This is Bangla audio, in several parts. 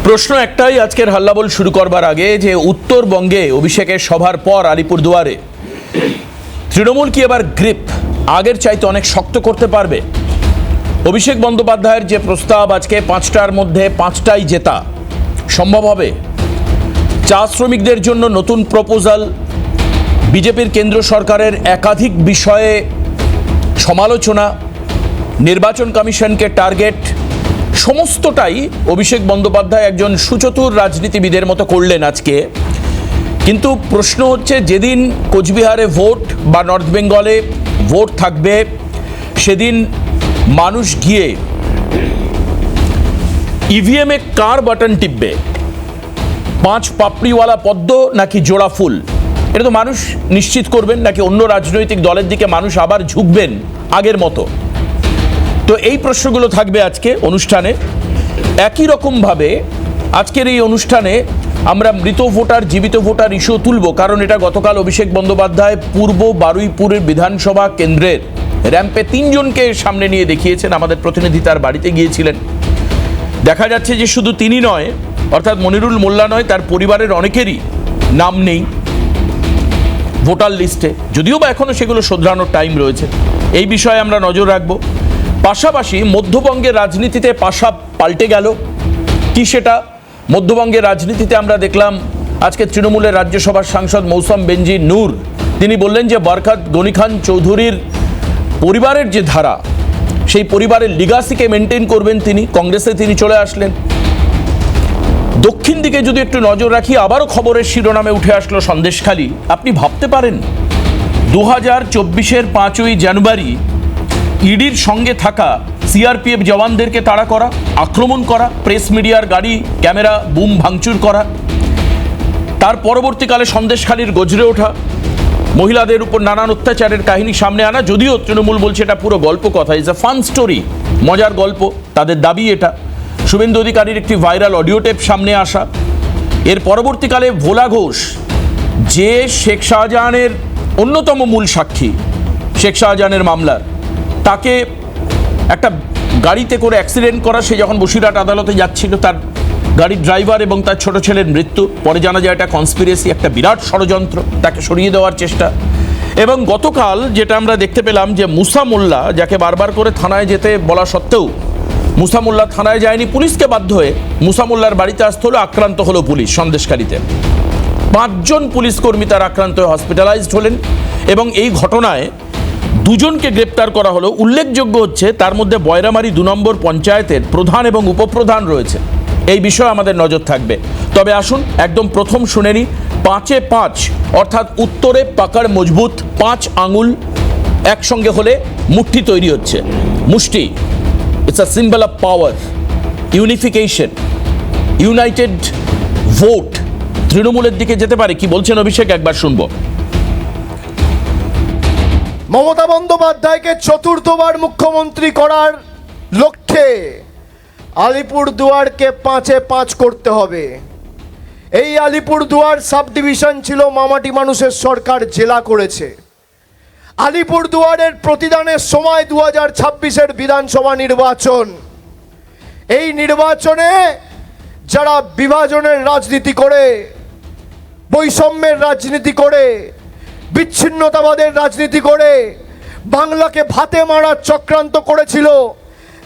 প্রশ্ন একটাই আজকের হাল্লাবোল শুরু করবার আগে যে উত্তরবঙ্গে অভিষেকের সভার পর আলিপুরদুয়ারে তৃণমূল কি এবার গ্রিপ আগের চাইতে অনেক শক্ত করতে পারবে? অভিষেক বন্দ্যোপাধ্যায়ের যে প্রস্তাব আজকে 5টার মধ্যে 5টাই জেতা সম্ভব হবে? চা শ্রমিকদের জন্য নতুন প্রপোজাল, বিজেপির কেন্দ্র সরকারের একাধিক বিষয়ে সমালোচনা, নির্বাচন কমিশনকে টার্গেট, সমস্তটাই অভিষেক বন্দ্যোপাধ্যায় একজন সুচতুর রাজনীতিবিদের মতো করলেন আজকে। কিন্তু প্রশ্ন হচ্ছে, যেদিন কোচবিহারে ভোট বা নর্থ বেঙ্গলে ভোট থাকবে সেদিন মানুষ গিয়ে ইভিএমে কার বাটন টিপবে? 5 পাপড়িওয়ালা পদ্ম নাকি জোড়া ফুল? এটা তো মানুষ নিশ্চিত করবেন, নাকি অন্য রাজনৈতিক দলের দিকে মানুষ আবার ঝুঁকবেন আগের মতো? তো এই প্রশ্নগুলো থাকবে আজকে অনুষ্ঠানে। একই রকমভাবে আজকের এই অনুষ্ঠানে আমরা মৃত ভোটার জীবিত ভোটার ইস্যু তুলব, কারণ এটা গতকাল অভিষেক বন্দ্যোপাধ্যায় পূর্ব বারুইপুরের বিধানসভা কেন্দ্রের র্যাম্পে 3 জনকে সামনে নিয়ে দেখিয়েছেন। আমাদের প্রতিনিধি তার বাড়িতে গিয়েছিলেন। দেখা যাচ্ছে যে শুধু তিনি নয়, অর্থাৎ মনিরুল মোল্লা নয়, তার পরিবারের অনেকেরই নাম নেই ভোটার লিস্টে, যদিও বা এখনও সেগুলো শোধরানোর টাইম রয়েছে। এই বিষয়ে আমরা নজর রাখব। পাশাপাশি মধ্যবঙ্গের রাজনীতিতে পাশা পাল্টে গেল কি সেটা? মধ্যবঙ্গের রাজনীতিতে আমরা দেখলাম আজকে তৃণমূলের রাজ্যসভার সাংসদ মৌসম বেনজির নূর তিনি বললেন যে বরকত গনি খান চৌধুরীর পরিবারের যে ধারা, সেই পরিবারের লিগাসিকে মেনটেন করবেন তিনি। কংগ্রেসে তিনি চলে আসলেন। দক্ষিণ দিকে যদি একটু নজর রাখি, আবারও খবরের শিরোনামে উঠে আসলো সন্দেশখালী। আপনি ভাবতে পারেন 2024-এর 5ই জানুয়ারি ইডির সঙ্গে থাকা সিআরপিএফ জওয়ানদেরকে তাড়া করা, আক্রমণ করা, প্রেস মিডিয়ার গাড়ি ক্যামেরা বুম ভাঙচুর করা, তার পরবর্তীকালে সন্দেশখালীর গজরে ওঠা, মহিলাদের উপর নানান অত্যাচারের কাহিনী সামনে আনা। যদিও তৃণমূল বলছে এটা পুরো গল্প কথা, ইজ এ ফান স্টোরি, মজার গল্প, তাদের দাবি এটা। শুভেন্দু অধিকারীর একটি ভাইরাল অডিও টেপ সামনে আসা। এর পরবর্তীকালে ভোলা ঘোষ, যে শেখ শাহজাহানের অন্যতম মূল সাক্ষী শেখ শাহজাহানের মামলার, তাকে একটা গাড়িতে করে অ্যাক্সিডেন্ট করা, সে যখন বসিরহাট আদালতে যাচ্ছিল, তার গাড়ির ড্রাইভার এবং তার ছোট ছেলের মৃত্যু। পরে জানা যায় এটা কনস্পিরেসি, একটা বিরাট ষড়যন্ত্র, তাকে সরিয়ে দেওয়ার চেষ্টা। এবং গতকাল যেটা আমরা দেখতে পেলাম যে মুসা মোল্লা, যাকে বারবার করে থানায় যেতে বলা সত্ত্বেও মুসা মোল্লা থানায় যায়নি, পুলিশকে বাধ্য হয়ে মুসা মোল্লার বাড়িতে আসতে হলো। আক্রান্ত হলো পুলিশ সন্দেশকারীতে। 5 জন পুলিশ কর্মী তার আক্রান্ত হয়ে হসপিটালাইজড হলেন এবং এই ঘটনায় 2 জনকে গ্রেপ্তার করা হলো। উল্লেখযোগ্য হচ্ছে তার মধ্যে বয়রামারি 2 নম্বর পঞ্চায়েতের প্রধান এবং উপপ্রধান রয়েছে। এই বিষয়ে আমাদের নজর থাকবে। তবে আসুন একদম প্রথম শুনে নি 5-এ 5, অর্থাৎ উত্তরে পাকার মজবুত 5 আঙুল একসঙ্গে হলে মুঠি তৈরি হচ্ছে। মুষ্টি, it's a symbol of power, unification, United vote তৃণমূলের দিকে যেতে পারে। কি বলছেন অভিষেক, একবার শুনবো। মমতা বন্দ্যোপাধ্যায়কে চতুর্থবার মুখ্যমন্ত্রী করার লক্ষ্যে আলিপুরদুয়ারকে 5-এ 5 করতে হবে। এই আলিপুরদুয়ার সাব ডিভিশন ছিল মামাটি মানুষের সরকার জেলা করেছে। আলিপুরদুয়ারের প্রতিদানের সময় 2026-এর বিধানসভা নির্বাচন। এই নির্বাচনে যারা বিভাজনের রাজনীতি করে, বৈষম্যের রাজনীতি করে, বিচ্ছিন্নতাবাদের রাজনীতি করে বাংলাকে ভাতে মারার চক্রান্ত করেছিল,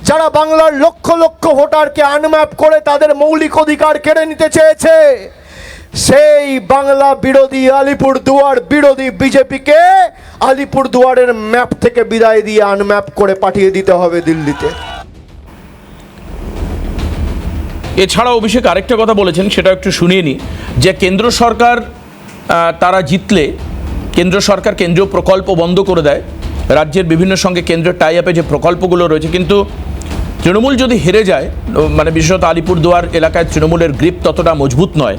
যারা বাংলার লক্ষ লক্ষ ভোটারকে আনম্যাপ করে তাদের মৌলিক অধিকার কেড়ে নিতে চেয়েছে, সেই বাংলা বিরোধী আলিপুরদুয়ার বিরোধী বিজেপিকে আলিপুরদুয়ারের ম্যাপ থেকে বিদায় দিয়ে আনম্যাপ করে পাঠিয়ে দিতে হবে দিল্লিতে। এছাড়া অভিষেক আরেকটা কথা বলেছেন, সেটা একটু শুনিয়ে নি, যে কেন্দ্র সরকার তারা জিতলে কেন্দ্র সরকার কেন্দ্রীয় প্রকল্প বন্ধ করে দেয়। রাজ্যের বিভিন্ন সঙ্গে কেন্দ্রের টাই আপে যে প্রকল্পগুলো রয়েছে, কিন্তু তৃণমূল যদি হেরে যায়, মানে বিশেষত আলিপুরদুয়ার এলাকায় তৃণমূলের গ্রিপ ততটা মজবুত নয়,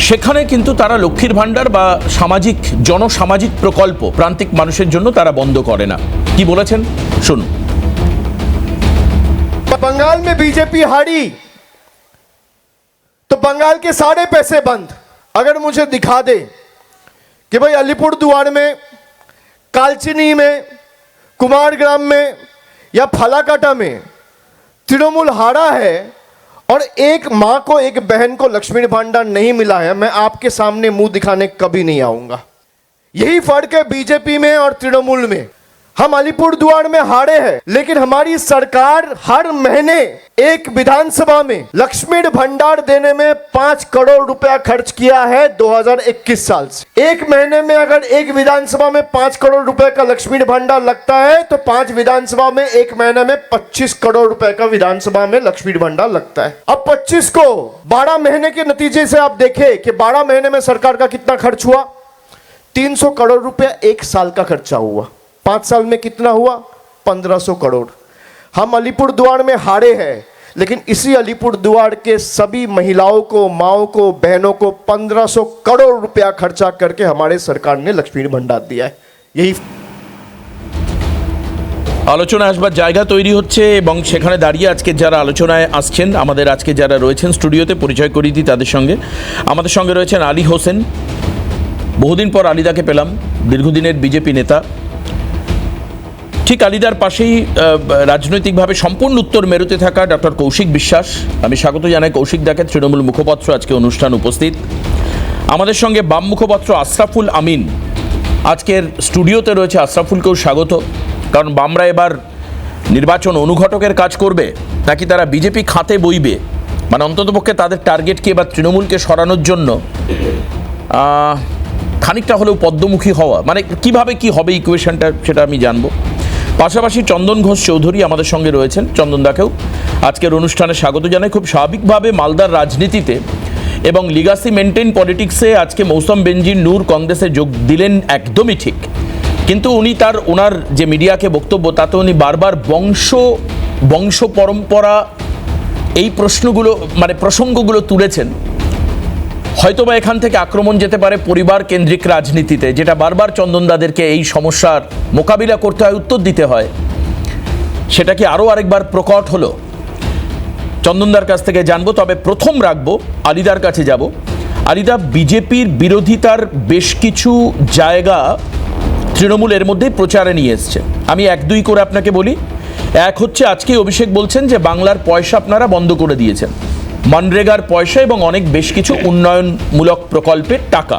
সেখানে কিন্তু তারা লক্ষ্মীর ভাণ্ডার বা সামাজিক জনসামাজিক প্রকল্প প্রান্তিক মানুষের জন্য তারা বন্ধ করে না। কি বলেছেন শুনুন। बंगाल में बीजेपी हारी तो बंगाल के सारे पैसे बंद। अगर मुझे दिखा दे कि भाई अलीपुरदुआर में, कालचिनी में, कुमारग्राम में या फालाकाटा में तृणमूल हारा है और एक माँ को एक बहन को लक्ष्मी भंडार नहीं मिला है, मैं आपके सामने मुंह दिखाने कभी नहीं आऊंगा। यही फर्क है बीजेपी में और तृणमूल में। हम अलीपुरद्वार में हारे हैं, लेकिन हमारी सरकार हर महीने एक विधानसभा में लक्ष्मी भंडार देने में 5 करोड़ रुपया खर्च किया है 2021 साल से। एक महीने में अगर एक विधानसभा में 5 करोड़ रुपए का लक्ष्मी भंडार लगता है तो 5 विधानसभा में एक महीने में 25 करोड़ रुपए का विधानसभा में लक्ष्मी भंडार लगता है। अब 25 को 12 महीने के नतीजे से आप देखें कि 12 महीने में सरकार का कितना खर्च हुआ। 300 करोड़ रुपया एक साल का खर्चा हुआ। 5 साल में कितना हुआ? 1500 करोड़। हम अलीपुरद्वार में हारे हैं, लेकिन इसी अलीपुरद्वार के सभी महिलाओं को, माओं को, बहनों को 1500 करोड़ रुपया खर्चा करके हमारे सरकार ने लक्ष्मी भंडार दिया है। यही আলোচনা আসবার জায়গা তৈরি হচ্ছে এবং সেখানে দাঁড়িয়ে আজকে যারা আলোচনায় আসছেন, আমাদের আজকে যারা রয়েছেন স্টুডিওতে পরিচয় করিয়ে দিই তাদের সঙ্গে। আমাদের সঙ্গে রয়েছেন আলী হোসেন। বহুদিন পর আলিদাকে পেলাম, দীর্ঘদিনের বিজেপি নেতা। ঠিক আলিদার পাশেই রাজনৈতিকভাবে সম্পূর্ণ উত্তর মেরুতে থাকা ডক্টর কৌশিক বিশ্বাস। আমি স্বাগত জানাই কৌশিক দাকে, তৃণমূল মুখপাত্র আজকে অনুষ্ঠান উপস্থিত। আমাদের সঙ্গে বাম মুখপাত্র আশরাফুল আমিন আজকের স্টুডিওতে রয়েছে। আশরাফুলকেও স্বাগত, কারণ বামরা এবার নির্বাচন অনুঘটকের কাজ করবে নাকি তারা বিজেপি খাতে বইবে, মানে অন্ততপক্ষে তাদের টার্গেট কি এবার তৃণমূলকে সরানোর জন্য খানিকটা হলেও পদ্মমুখী হওয়া, মানে কিভাবে কি হবে ইকুয়েশনটা, সেটা আমি জানবো। পাশাপাশি চন্দন ঘোষ চৌধুরী আমাদের সঙ্গে রয়েছেন, চন্দনদাকেও আজকের অনুষ্ঠানে স্বাগত জানাই। খুব স্বাভাবিকভাবে মালদার রাজনীতিতে এবং লিগাসি মেনটেন পলিটিক্সে আজকে মৌসম বেনজির নূর কংগ্রেসে যোগ দিলেন, একদমই ঠিক। কিন্তু উনি ওনার যে মিডিয়াকে বক্তব্য, তাতে উনি বারবার বংশ পরম্পরা এই প্রশ্নগুলো, মানে প্রসঙ্গগুলো তুলেছেন। হয়তোবা এখান থেকে আক্রমণ যেতে পারে পরিবার কেন্দ্রিক রাজনীতিতে, যেটা বারবার চন্দনদাদেরকে এই সমস্যার মোকাবিলা করতে হয়, উত্তর দিতে হয়। সেটা কি আরও আরেকবার প্রকট হলো? চন্দনদার কাছ থেকে জানবো। তবে প্রথম রাখবো আলিদার কাছে যাব। আলিদা, বিজেপির বিরোধিতার বেশ কিছু জায়গা তৃণমূলের মধ্যেই প্রচারে নিয়ে এসছে। আমি 1-2 করে আপনাকে বলি। এক হচ্ছে, আজকে অভিষেক বলছেন যে বাংলার পয়সা আপনারা বন্ধ করে দিয়েছেন, মনরেগার পয়সা এবং অনেক বেশ কিছু উন্নয়নমূলক প্রকল্পের টাকা।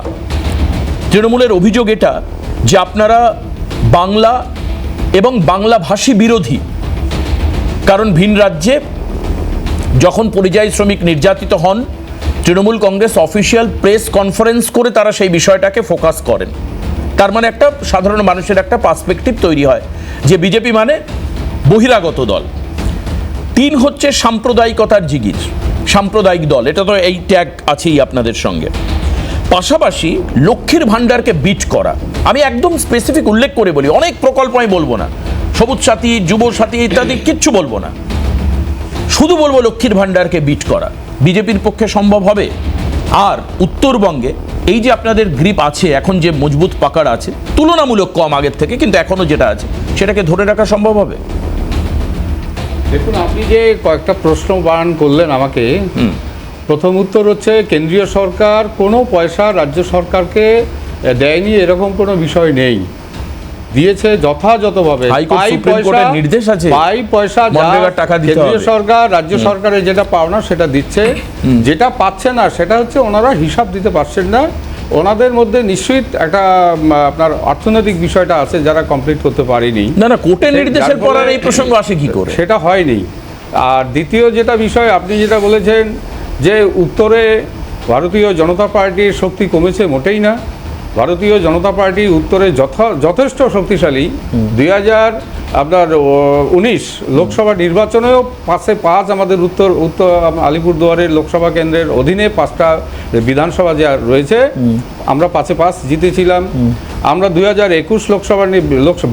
তৃণমূলের অভিযোগ এটা যে আপনারা বাংলা এবং বাংলাভাষী বিরোধী, কারণ ভিন রাজ্যে যখন পরিযায়ী শ্রমিক নির্যাতিত হন, Trinamool Congress official press conference করে তারা সেই বিষয়টাকে ফোকাস করেন। তার মানে একটা সাধারণ মানুষের একটা পার্সপেক্টিভ তৈরি হয় যে বিজেপি মানে বহিরাগত দল। 3 হচ্ছে সাম্প্রদায়িকতার জিগির, সাম্প্রদায়িক দল, এটা তো এই ট্যাগ আছেই আপনাদের সঙ্গে। পাশাপাশি লক্ষ্মীর ভাণ্ডারকে বিট করা। আমি একদম স্পেসিফিক উল্লেখ করে বলি, অনেক প্রকল্প আমি বলবো না, সবুজ সাথী, যুব সাথী ইত্যাদি কিচ্ছু বলবো না, শুধু বলবো লক্ষ্মীর ভাণ্ডারকে বিট করা বিজেপির পক্ষে সম্ভব হবে। আর উত্তরবঙ্গে এই যে আপনাদের গ্রিপ আছে এখন, যে মজবুত পাকার আছে, তুলনামূলক কম আগের থেকে, কিন্তু এখনো যেটা আছে সেটাকে ধরে রাখা সম্ভব হবে? দেখুন, আপনি যে কয়েকটা প্রশ্ন বানান করলেন আমাকে, প্রথম উত্তর হচ্ছে কেন্দ্রীয় সরকার কোনো পয়সা রাজ্য সরকারকে দেয়নি, এরকম কোনো বিষয় নেই। দিয়েছে যথাযথভাবে, নির্দেশ আছে, পয়সা কেন্দ্রীয় সরকার রাজ্য সরকারের যেটা পাওনা সেটা দিচ্ছে। যেটা পাচ্ছে না সেটা হচ্ছে ওনারা হিসাব দিতে পারছেন না। ওনাদের মধ্যে নিশ্চিত একটা আপনার অর্থনৈতিক বিষয়টা আছে যারা কমপ্লিট করতে পারেনি। না, কোর্টের নির্দেশের পর এই প্রসঙ্গ আসে কি করে, সেটা হয়নি। আর দ্বিতীয় যেটা বিষয় আপনি যেটা বলেছেন যে উত্তরে ভারতীয় জনতা পার্টির শক্তি কমেছে, মোটেই না। ভারতীয় জনতা পার্টি উত্তরে যথেষ্ট শক্তিশালী। 2019 লোকসভা নির্বাচনেও 5 আমাদের উত্তর আলিপুরদুয়ারের লোকসভা কেন্দ্রের অধীনে 5টা বিধানসভা যা রয়েছে, আমরা 5 জিতেছিলাম। আমরা 2021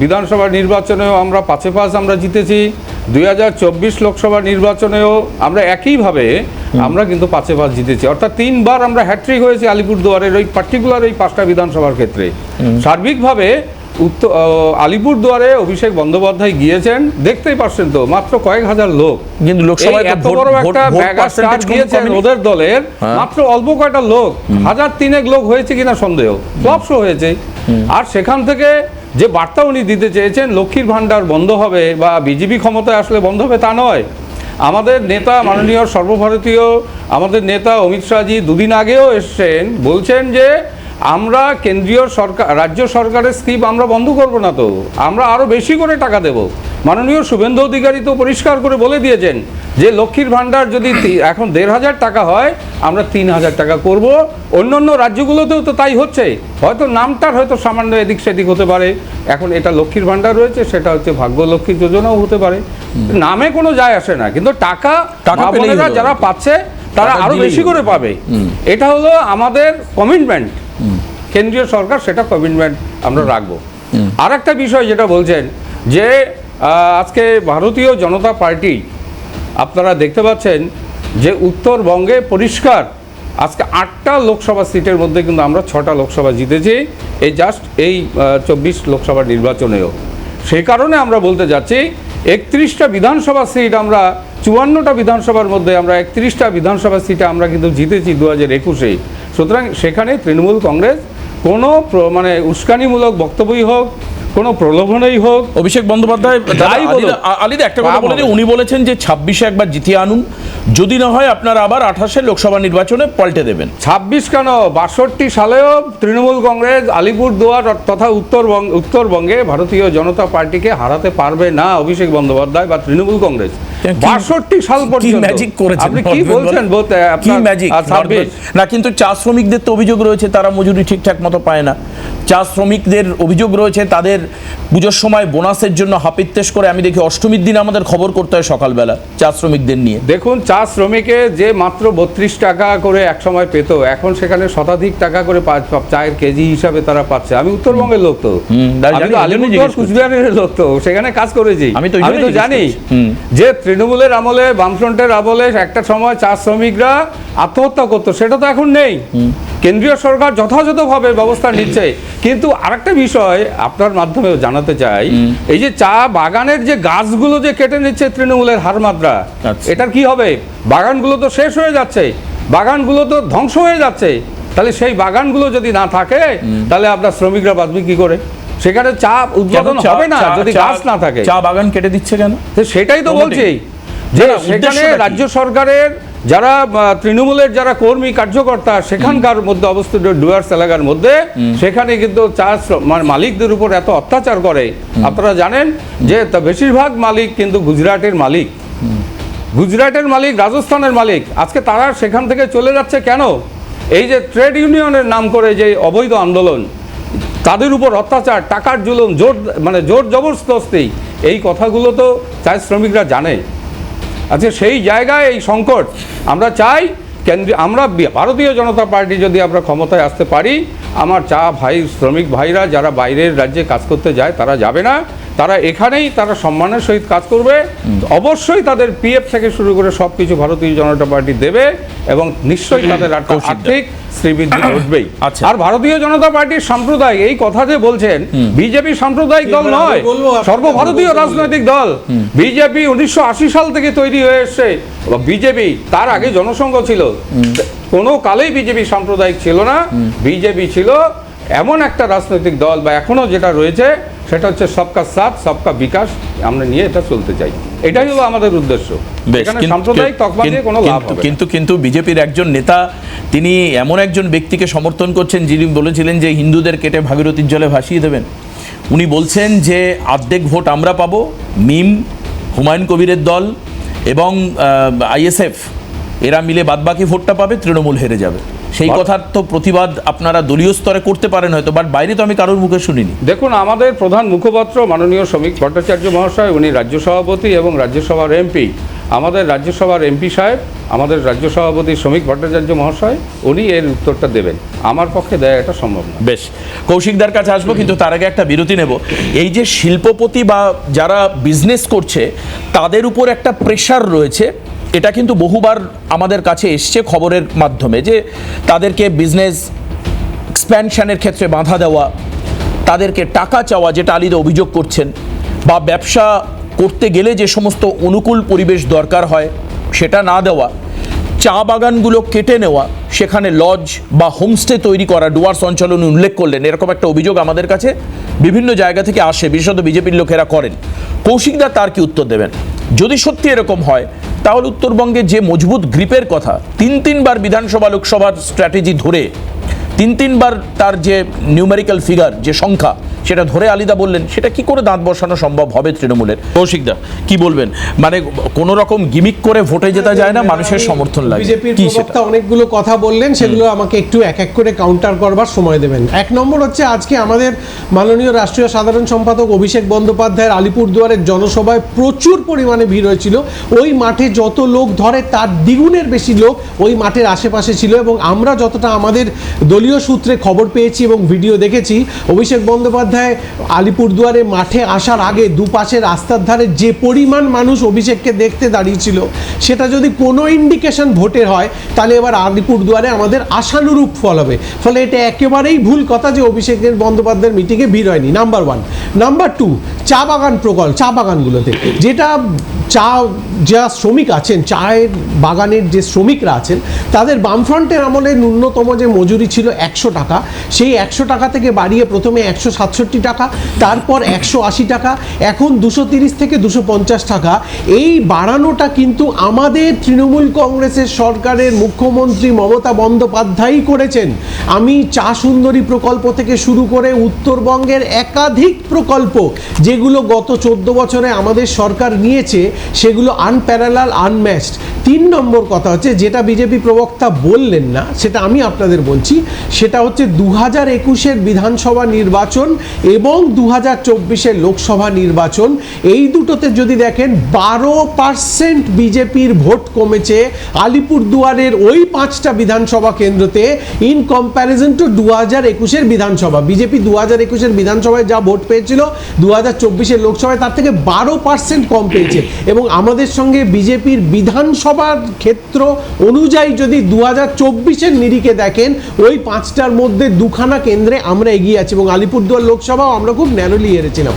বিধানসভা নির্বাচনেও আমরা 5 আমরা জিতেছি। 2024 লোকসভা নির্বাচনেও আমরা একইভাবে আমরা কিন্তু 5 জিতেছি, অর্থাৎ 3 বার আমরা হ্যাট্রিক হয়েছে আলিপুরদুয়ারের ওই পার্টিকুলার এই 5টা বিধানসভার ক্ষেত্রে। সার্বিকভাবে আলিপুরদুয়ারে অভিষেক বন্দ্যোপাধ্যায় গিয়েছেন, দেখতেই পাচ্ছেন তো, মাত্র কয়েক হাজার লোক, কিন্তু লোকসভায় এত বড় একটা মেগাস্টার গিয়েছেন ওদের দলের, মাত্র অল্প কয়টা লোক, 1000-3 লোক হয়েছে কিনা সন্দেহ, ফ্লপ শো হয়েছে। আর সেখান থেকে যে বার্তা উনি দিতে চেয়েছেন লক্ষ্মীর ভাণ্ডার বন্ধ হবে বা বিজেপি ক্ষমতায় আসলে বন্ধ হবে তা নয়, আমাদের নেতা মাননীয় সর্বভারতীয় আমাদের নেতা অমিত শাহজি দুদিন আগেও এসছেন, বলছেন যে আমরা কেন্দ্রীয় সরকার রাজ্য সরকারের স্কিম আমরা বন্ধ করব না, তো আমরা আরও বেশি করে টাকা দেব। মাননীয় শুভেন্দু অধিকারী তো পরিষ্কার করে বলে দিয়েছেন যে লক্ষ্মীর ভাণ্ডার যদি এখন ১,৫০০ টাকা হয়, আমরা ৩,০০০ টাকা করব। অন্য অন্য রাজ্যগুলোতেও তো তাই হচ্ছে, হয়তো নামটার হয়তো সামান্য এদিক সেদিক হতে পারে। এখন এটা লক্ষ্মীর ভাণ্ডার রয়েছে, সেটা হচ্ছে ভাগ্যলক্ষ্মী যোজনাও হতে পারে, নামে কোনো যায় আসে না, কিন্তু টাকা বোনেরা যারা পাচ্ছে তারা আরো বেশি করে পাবে। এটা হলো আমাদের কমিটমেন্ট, কেন্দ্রীয় সরকার সেটা কমিটমেন্ট আমরা রাখবো। আর একটা বিষয় যেটা বলছেন যে আজকে ভারতীয় জনতা পার্টি, আপনারা দেখতে পাচ্ছেন যে উত্তরবঙ্গে পরিষ্কার আজকে ৮টা লোকসভা সিটের মধ্যে কিন্তু আমরা 6টা লোকসভা জিতেছি এই জাস্ট এই 24 লোকসভা নির্বাচনেও। সেই কারণে আমরা বলতে যাচ্ছি 31টা বিধানসভা সিট আমরা 54টা বিধানসভার মধ্যে আমরা 31টা বিধানসভা সিটে আমরা কিন্তু জিতেছি 2021-এ। সুতরাং সেখানে তৃণমূল কংগ্রেস কোনো মানে উস্কানিমূলক বক্তব্যই হোক, কোনো প্রলোভনেই হোক, অভিষেক বন্দ্যোপাধ্যায় আলিদা একটা কথা বলে উনি বলেছেন যে 26-এ একবার জিতিয়ে আনুন, যদি না হয় আপনারা আবার 28-এ লোকসভা নির্বাচনে পাল্টে দেবেন। 26 কেন, 62 সালেও তৃণমূল কংগ্রেস আলিপুরদুয়ার তথা উত্তরবঙ্গে ভারতীয় জনতা পার্টিকে হারাতে পারবে না অভিষেক বন্দ্যোপাধ্যায় বা তৃণমূল কংগ্রেস। 62 সাল পর্যন্ত ম্যাজিক করেছেন আপনি কি বলছেন? কি ম্যাজিক না, কিন্তু চা শ্রমিকদের তো অভিযোগ রয়েছে তারা মজুরি ঠিকঠাক মতো পায় না। চা শ্রমিকদের অভিযোগ রয়েছে তাদের পুজোর সময় বোনাসের জন্য হাপিত্তেশ করে, আমি দেখি অষ্টমীর দিন আমাদের খবর করতে হয় সকালবেলা চা শ্রমিকদের নিয়ে। দেখুন, চা শ্রমিকে যে মাত্র 32 টাকা করে এক সময় পেত, এখন সেখানে শতাধিক টাকা করে চায়ের কেজি হিসাবে তারা পাচ্ছে। আমি উত্তরবঙ্গের লোক, তো আমি তো আলিপুরদুয়ার কুচবিহারের লোক, তো সেখানে কাজ করেছি, আমি তো জানি যে তৃণমূলের আমলে বামফ্রন্টের আমলে একটা সময় চা শ্রমিকরা আত্মহত্যা করতো, সেটা তো এখন নেই। কেন্দ্রীয় সরকার যথাযথভাবে ব্যবস্থা নিচ্ছে। কিন্তু আরেকটা বিষয় আপনার মাধ্যমেও জানাতে চাই, এই যে চা বাগানের যে গাছগুলো যে কেটে নিচ্ছে তৃণমূলের হারমাত্রা, এটার কি হবে? বাগানগুলো তো শেষ হয়ে যাচ্ছে, বাগানগুলো তো ধ্বংস হয়ে যাচ্ছে। তাহলে সেই বাগানগুলো যদি না থাকে তাহলে আপনার শ্রমিকরা বাঁচবে কি করে? সেখানে চা উৎপাদন হবে না যদি গাছ না থাকে। চা বাগান কেটে দিচ্ছে কেন? সেটাই তো বলছি যে সেখানে রাজ্য সরকারের যারা তৃণমূলের যারা কর্মী কার্যকর্তা সেখানকার মধ্যে অবস্থিত ডুয়ার্স এলাকার মধ্যে, সেখানে কিন্তু চা মালিকদের উপর এত অত্যাচার করে। আপনারা জানেন যে বেশিরভাগ মালিক কিন্তু গুজরাটের মালিক, রাজস্থানের মালিক। আজকে তারা সেখান থেকে চলে যাচ্ছে কেন? এই যে ট্রেড ইউনিয়নের নাম করে যে অবৈধ আন্দোলন, তাদের উপর অত্যাচার, টাকার জুলুম, জোর জবরদস্তি, এই কথাগুলো তো চা শ্রমিকরা জানে। আচ্ছা, সেই জায়গায় এই সংকট আমরা চাই আমরা ভারতীয় জনতা পার্টি যদি আমরা ক্ষমতায় আসতে পারি, আমার চা শ্রমিক ভাইরা যারা বাইরের রাজ্যে কাজ করতে যায় তারা যাবে না, তারা এখানেই তারা সম্মানের সহিত কাজ করবে। অবশ্যই তাদের পিএফ থেকে শুরু করে সবকিছু ভারতীয় জনতা পার্টি দেবে এবং নিশ্চয়ই তাদের আর্থিক শ্রীবৃদ্ধি ঘটবেই। আর ভারতীয় জনতা পার্টির সাম্প্রদায়িক এই কথা যে বলছেন, বিজেপি সাম্প্রদায়িক দল নয়, সর্বভারতীয় রাজনৈতিক দল। বিজেপি 1980 সাল থেকে তৈরি হয়ে এসছে। বিজেপি তার আগে জনসংঘ ছিল, কোনো কালেই বিজেপি সাম্প্রদায়িক ছিল না। বিজেপি ছিল এমন একটা রাজনৈতিক দল, বা এখনো যেটা রয়েছে সেটা হচ্ছে সবকা সাথ সবকা বিকাশ, আমরা নিয়ে এটা চলতে চাই। এটাই হলো আমাদের উদ্দেশ্য। সাম্প্রদায়িক তকমা দিয়ে কোনো লাভ হবে না। কিন্তু বিজেপির একজন নেতা তিনি এমন একজন ব্যক্তিকে সমর্থন করছেন যিনি বলেছিলেন যে হিন্দুদের কেটে ভাগীরথীর জলে ভাসিয়ে দেবেন। উনি বলছেন যে অর্ধেক ভোট আমরা পাবো, মিম, হুমায়ুন কবিরের দল এবং আইএসএফ এরা মিলে বাদবাকি ভোটটা পাবে, তৃণমূল হেরে যাবে। সেই কথার তো প্রতিবাদ আপনারা দলীয় স্তরে করতে পারেন হয়তো, বাট বাইরে তো আমি কারোর মুখে শুনিনি। দেখুন, আমাদের প্রধান মুখপাত্র মাননীয় শ্রমিক ভট্টাচার্য মহাশয়, উনি রাজ্য সভাপতি এবং রাজ্যসভার এমপি। আমাদের রাজ্যসভার এমপি সাহেব, আমাদের রাজ্য সভাপতি শ্রমিক ভট্টাচার্য মহাশয়, উনি এর উত্তরটা দেবেন। আমার পক্ষে দেয়া এটা সম্ভব না। বেশ, কৌশিকদার কাছে আসবো, কিন্তু তার আগে একটা বিরতি নেব। এই যে শিল্পপতি বা যারা বিজনেস করছে তাদের উপর একটা প্রেশার রয়েছে, এটা কিন্তু বহুবার আমাদের কাছে এসছে খবরের মাধ্যমে, যে তাদেরকে বিজনেস এক্সপ্যানশনের ক্ষেত্রে বাধা দেওয়া, তাদেরকে টাকা চাওয়া, যেটা আলিদা অভিযোগ করছেন, বা ব্যবসা করতে গেলে যে সমস্ত অনুকূল পরিবেশ দরকার হয় সেটা না দেওয়া। চা বাগানগুলো কেটে নেওয়া, সেখানে লজ বা হোমস্টে তৈরি করা ডুয়ার্স অঞ্চল উনি উল্লেখ করলেন। এরকম একটা অভিযোগ আমাদের কাছে বিভিন্ন জায়গা থেকে আসে, বিশেষত বিজেপির লোকেরা করেন। কৌশিকদা তার কি উত্তর দেবেন? যদি সত্যি এরকম হয় তাহলে উত্তরবঙ্গে যে মজবুত গ্রিপের কথা, তিনবার বিধানসভা লোকসভার স্ট্র্যাটেজি ধরে তিনবার তার যে নিউমেরিক্যাল ফিগার, যে সংখ্যা, সেটা ধরে আলিদা বললেন, সেটা কি করে দাঁত বসানো সম্ভব হবে তৃণমূলের? কৌশিকদা কি বলবেন? মানে কোনো রকম গিমিক করে ভোটে জেতা যায় না, মানুষের সমর্থন লাগে। বিজেপির কি প্রবক্তা অনেকগুলো কথা বললেন, সেগুলো আমাকে একটু এক এক করে কাউন্টার করবার সময় দেবেন। এক নম্বর হচ্ছে, আজকে আমাদের মাননীয় রাষ্ট্রীয় সাধারণ সম্পাদক অভিষেক বন্দ্যোপাধ্যায়ের আলিপুরদুয়ারের জনসভায় প্রচুর পরিমাণে ভিড় হয়েছিল। ওই মাঠে যত লোক ধরে তার দ্বিগুণের বেশি লোক ওই মাঠের আশেপাশে ছিল, এবং আমরা যতটা আমাদের দলীয় সূত্রে খবর পেয়েছি এবং ভিডিও দেখেছি, অভিষেক বন্দ্যোপাধ্যায় আলিপুরদুয়ারে মাঠে আসার আগে দুপাশে রাস্তার ধারে যে পরিমাণ মানুষ অভিষেককে দেখতে দাঁড়িয়েছিল, সেটা যদি কোনো ইন্ডিকেশন ভোটের হয় তাহলে এবার আলিপুরদুয়ারে আমাদের আশানুরূপ ফল হবে। ফলে এটা একেবারেই ভুল কথা যে অভিষেকের বন্দ্যোপাধ্যায়ের মিটিংয়ে ভিড় হয়নি, নাম্বার ওয়ান। নাম্বার টু, চা বাগান প্রকল্প, চা বাগানগুলোতে যেটা যা শ্রমিক আছেন, চায়ের বাগানের যে শ্রমিকরা আছেন, তাদের বামফ্রন্টের আমলে ন্যূনতম যে মজুরি ছিল 100 টাকা, সেই 100 টাকা থেকে বাড়িয়ে প্রথমে 167 টাকা, তারপর 180 টাকা, এখন 230 থেকে 250 টাকা। এই বাড়ানোটা কিন্তু আমাদের তৃণমূল কংগ্রেসের সরকারের মুখ্যমন্ত্রী মমতা বন্দ্যোপাধ্যায়ই করেছেন। আমি চা সুন্দরী প্রকল্প থেকে শুরু করে উত্তরবঙ্গের একাধিক প্রকল্প যেগুলো গত 14 বছরে আমাদের সরকার নিয়েছে, সেগুলো আনপ্যারালাল, আনম্যাচড। 3 নম্বর কথা হচ্ছে, যেটা বিজেপি প্রবক্তা বললেন না, সেটা আমি আপনাদের বলছি, সেটা হচ্ছে 2021-এর বিধানসভা নির্বাচন এবং 2024-এর লোকসভা নির্বাচন, এই দুটোতে যদি দেখেন 12% বিজেপির ভোট কমেছে আলিপুরদুয়ারের ওই 5টা বিধানসভা কেন্দ্রতে ইন কম্প্যারিজন টু 2021-এর বিধানসভা। বিজেপি 2021-এর বিধানসভায় যা ভোট পেয়েছিল 2024-এর লোকসভায় তার থেকে 12% কম পেয়েছে। এবং আমাদের সঙ্গে বিজেপির বিধানসভার ক্ষেত্র অনুযায়ী যদি 2024-এর নিরিখে দেখেন, ওই 5টার মধ্যে 2খানা কেন্দ্রে আমরা এগিয়ে আছি, এবং আলিপুরদুয়ার লোকসভাও আমরা খুব ন্যারোলি হেরেছিলাম।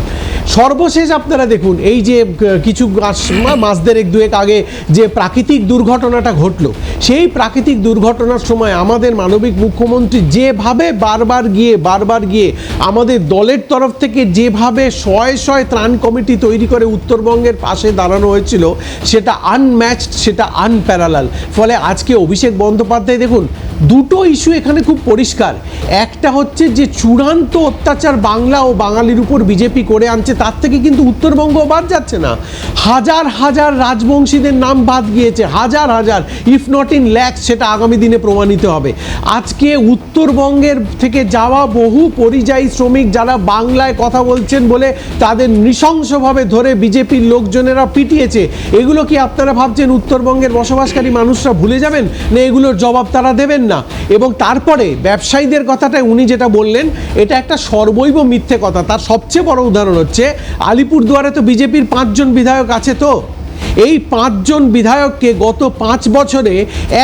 সর্বশেষ আপনারা দেখুন, এই যে কিছু মাস দেড়েক দুয়েক আগে যে প্রাকৃতিক দুর্ঘটনাটা ঘটলো, সেই প্রাকৃতিক দুর্ঘটনার সময় আমাদের মানবিক মুখ্যমন্ত্রী যেভাবে বারবার গিয়ে আমাদের দলের তরফ থেকে যেভাবে শয়ে ত্রাণ কমিটি তৈরি করে উত্তরবঙ্গের পাশে দাঁড়ানো হয়েছিল, সেটা আনম্যাচড, সেটা আনপ্যারালাল। ফলে আজকে অভিষেক বন্দ্যোপাধ্যায়, দেখুন দুটো ইস্যু এখানে খুব পরিষ্কার। একটা হচ্ছে যে চূড়ান্ত অত্যাচার বাংলা ও বাঙালির উপর বিজেপি করে আনছে, তার থেকে কিন্তু উত্তরবঙ্গ বাদ যাচ্ছে না। হাজার হাজার রাজবংশীদের নাম বাদ গিয়েছে, হাজার হাজার, ইফ নট ইন ল্যাক্স, সেটা আগামী দিনে প্রমাণিত হবে। আজকে উত্তরবঙ্গের থেকে যাওয়া বহু পরিযায়ী শ্রমিক যারা বাংলায় কথা বলছেন বলে তাদের নৃশংসভাবে ধরে বিজেপির লোকজনেরা পিটিয়েছে, এগুলো কি আপনারা ভাবছেন উত্তরবঙ্গের বসবাসকারী মানুষরা ভুলে যাবেন? না, এগুলোর জবাব তারা দেবেন না। এবং তারপরে ব্যবসায়ীদের কথাটা উনি যেটা বললেন, এটা একটা সর্বৈব মিথ্যে কথা। তার সবচেয়ে বড় উদাহরণ হচ্ছে আলিপুরদুয়ারে তো বিজেপির 5 জন বিধায়ক আছে, তো এই 5 জন বিধায়ককে গত 5 বছরে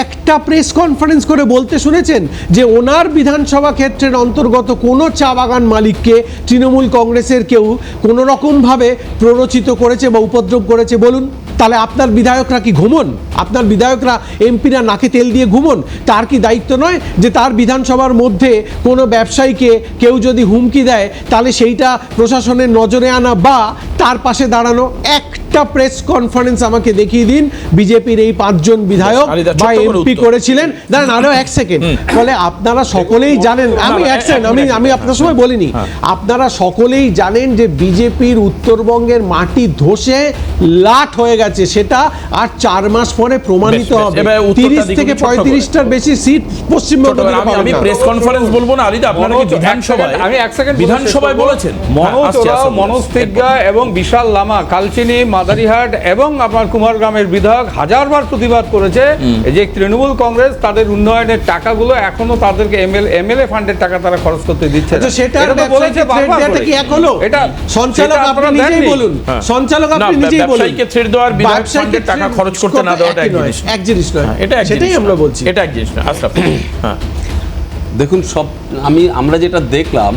একটা প্রেস কনফারেন্স করে বলতে শুনেছেন যে ওনার বিধানসভা ক্ষেত্রের অন্তর্গত কোনো চা বাগান মালিককে তৃণমূল কংগ্রেসের কেউ কোনো রকমভাবে প্ররোচিত করেছে বা উপদ্রব করেছে? বলুন, তাহলে আপনার বিধায়করা কি ঘুমন? আপনার বিধায়করা, এমপিরা নাকে তেল দিয়ে ঘুমন? তার কি দায়িত্ব নয় যে তার বিধানসভার মধ্যে কোনো ব্যবসায়ীকে কেউ যদি হুমকি দেয় তাহলে সেইটা প্রশাসনের নজরে আনা বা তার পাশে দাঁড়ানো? একটা প্রেস কনফারেন্স আমাকে দেখিয়ে দিন বিজেপির এই 5 জন বিধায়ক বা এমপি করেছিলেন। দাঁড়ান আরো 1 সেকেন্ড। ফলে আপনারা সকলেই জানেন, আমি আপনার সময় বলিনি, আপনারা সকলেই জানেন যে বিজেপির উত্তরবঙ্গের মাটি ধসে লাট হয়ে গেছে, সেটা আর 4 মাস পরে প্রমাণিত হবে। 30 থেকে 35টার বেশি সিট পশ্চিমবঙ্গ থেকে পাবে। আমি প্রেস কনফারেন্স বলবো না, আলিদা আপনারা কি বিধানসভায় বলেছেন? মনোজ তিগ্গা এবং বিশাল লামা, কালচিনি, মাদারিহাট এবং আপনার কুমারগ্রামের বিধায়ক হাজারবার প্রতিবাদ করেছে যে তৃণমূল কংগ্রেস তাদের উন্নয়নের টাকাগুলো এখনো তাদেরকে এমএলএ ফান্ডের টাকা তারা খরচ করতে দিচ্ছে না। সেটা বলেছে বারবার করে। কি এক হলো? এটা সঞ্চালক আপনি নিজেই বলুন, সঞ্চালক আপনি নিজেই বলুন। ব্যবসায়ীকে ছেড়ে দেওয়ার বিধায়ক ফান্ডের টাকা খরচ করতে না দেওয়াটা এক জিনিস নয়, এটা সেটাই আমরা বলছি, এটা এক জিনিস না। আচ্ছা, হ্যাঁ দেখুন, আমরা যেটা দেখলাম,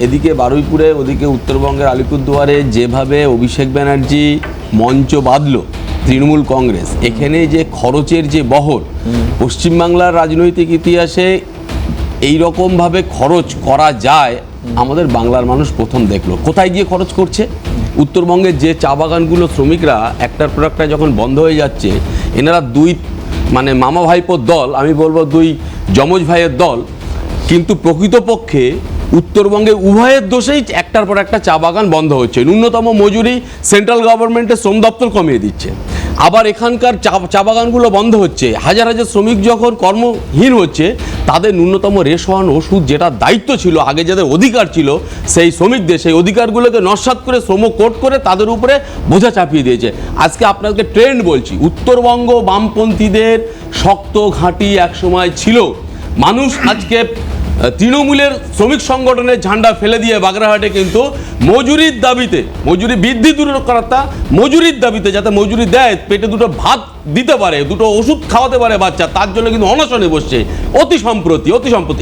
এদিকে বারুইপুরে, ওদিকে উত্তরবঙ্গের আলিপুরদুয়ারে যেভাবে অভিষেক ব্যানার্জি মঞ্চ বাঁধল, তৃণমূল কংগ্রেস, এখানে যে খরচের যে বহর, পশ্চিমবাংলার রাজনৈতিক ইতিহাসে এই রকমভাবে খরচ করা যায় আমাদের বাংলার মানুষ প্রথম দেখলো। কোথায় গিয়ে খরচ করছে? উত্তরবঙ্গের যে চা বাগানগুলো শ্রমিকরা একটার পর একটা যখন বন্ধ হয়ে যাচ্ছে, এনারা দুই মানে মামা ভাইপোর দল, আমি বলবো দুই যমজ ভাইয়ের দল, কিন্তু প্রকৃতপক্ষে উত্তরবঙ্গে উভয়ের দোষেই একটার পর একটা চা বাগান বন্ধ হচ্ছে। ন্যূনতম মজুরি সেন্ট্রাল গভর্নমেন্টের শ্রম দপ্তর কমিয়ে দিচ্ছে, আবার এখানকার চা বাগানগুলো বন্ধ হচ্ছে। হাজার হাজার শ্রমিক যখন কর্মহীন হচ্ছে, তাদের ন্যূনতম রেশন, ওষুধ, যেটা দায়িত্ব ছিল, আগে যাদের অধিকার ছিল সেই শ্রমিকদের, সেই অধিকারগুলোকে নস্যাৎ করে শ্রম কোড করে তাদের উপরে বোঝা চাপিয়ে দিয়েছে। আজকে আপনাকে ট্রেন্ড বলছি, উত্তরবঙ্গ বামপন্থীদের শক্ত ঘাঁটি একসময় ছিল। মানুষ আজকে তৃণমূলের শ্রমিক সংগঠনের ঝান্ডা ফেলে দিয়ে বাগড়াহাটে কিন্তু মজুরির দাবিতে, মজুরি বৃদ্ধি দূরের কথা, মজুরির দাবিতে, যাতে মজুরি দেয়, পেটে দুটো ভাত দিতে পারে, দুটো ওষুধ খাওয়াতে পারে বাচ্চা, তার জন্য কিন্তু অনশনে বসছে অতি সম্প্রতি।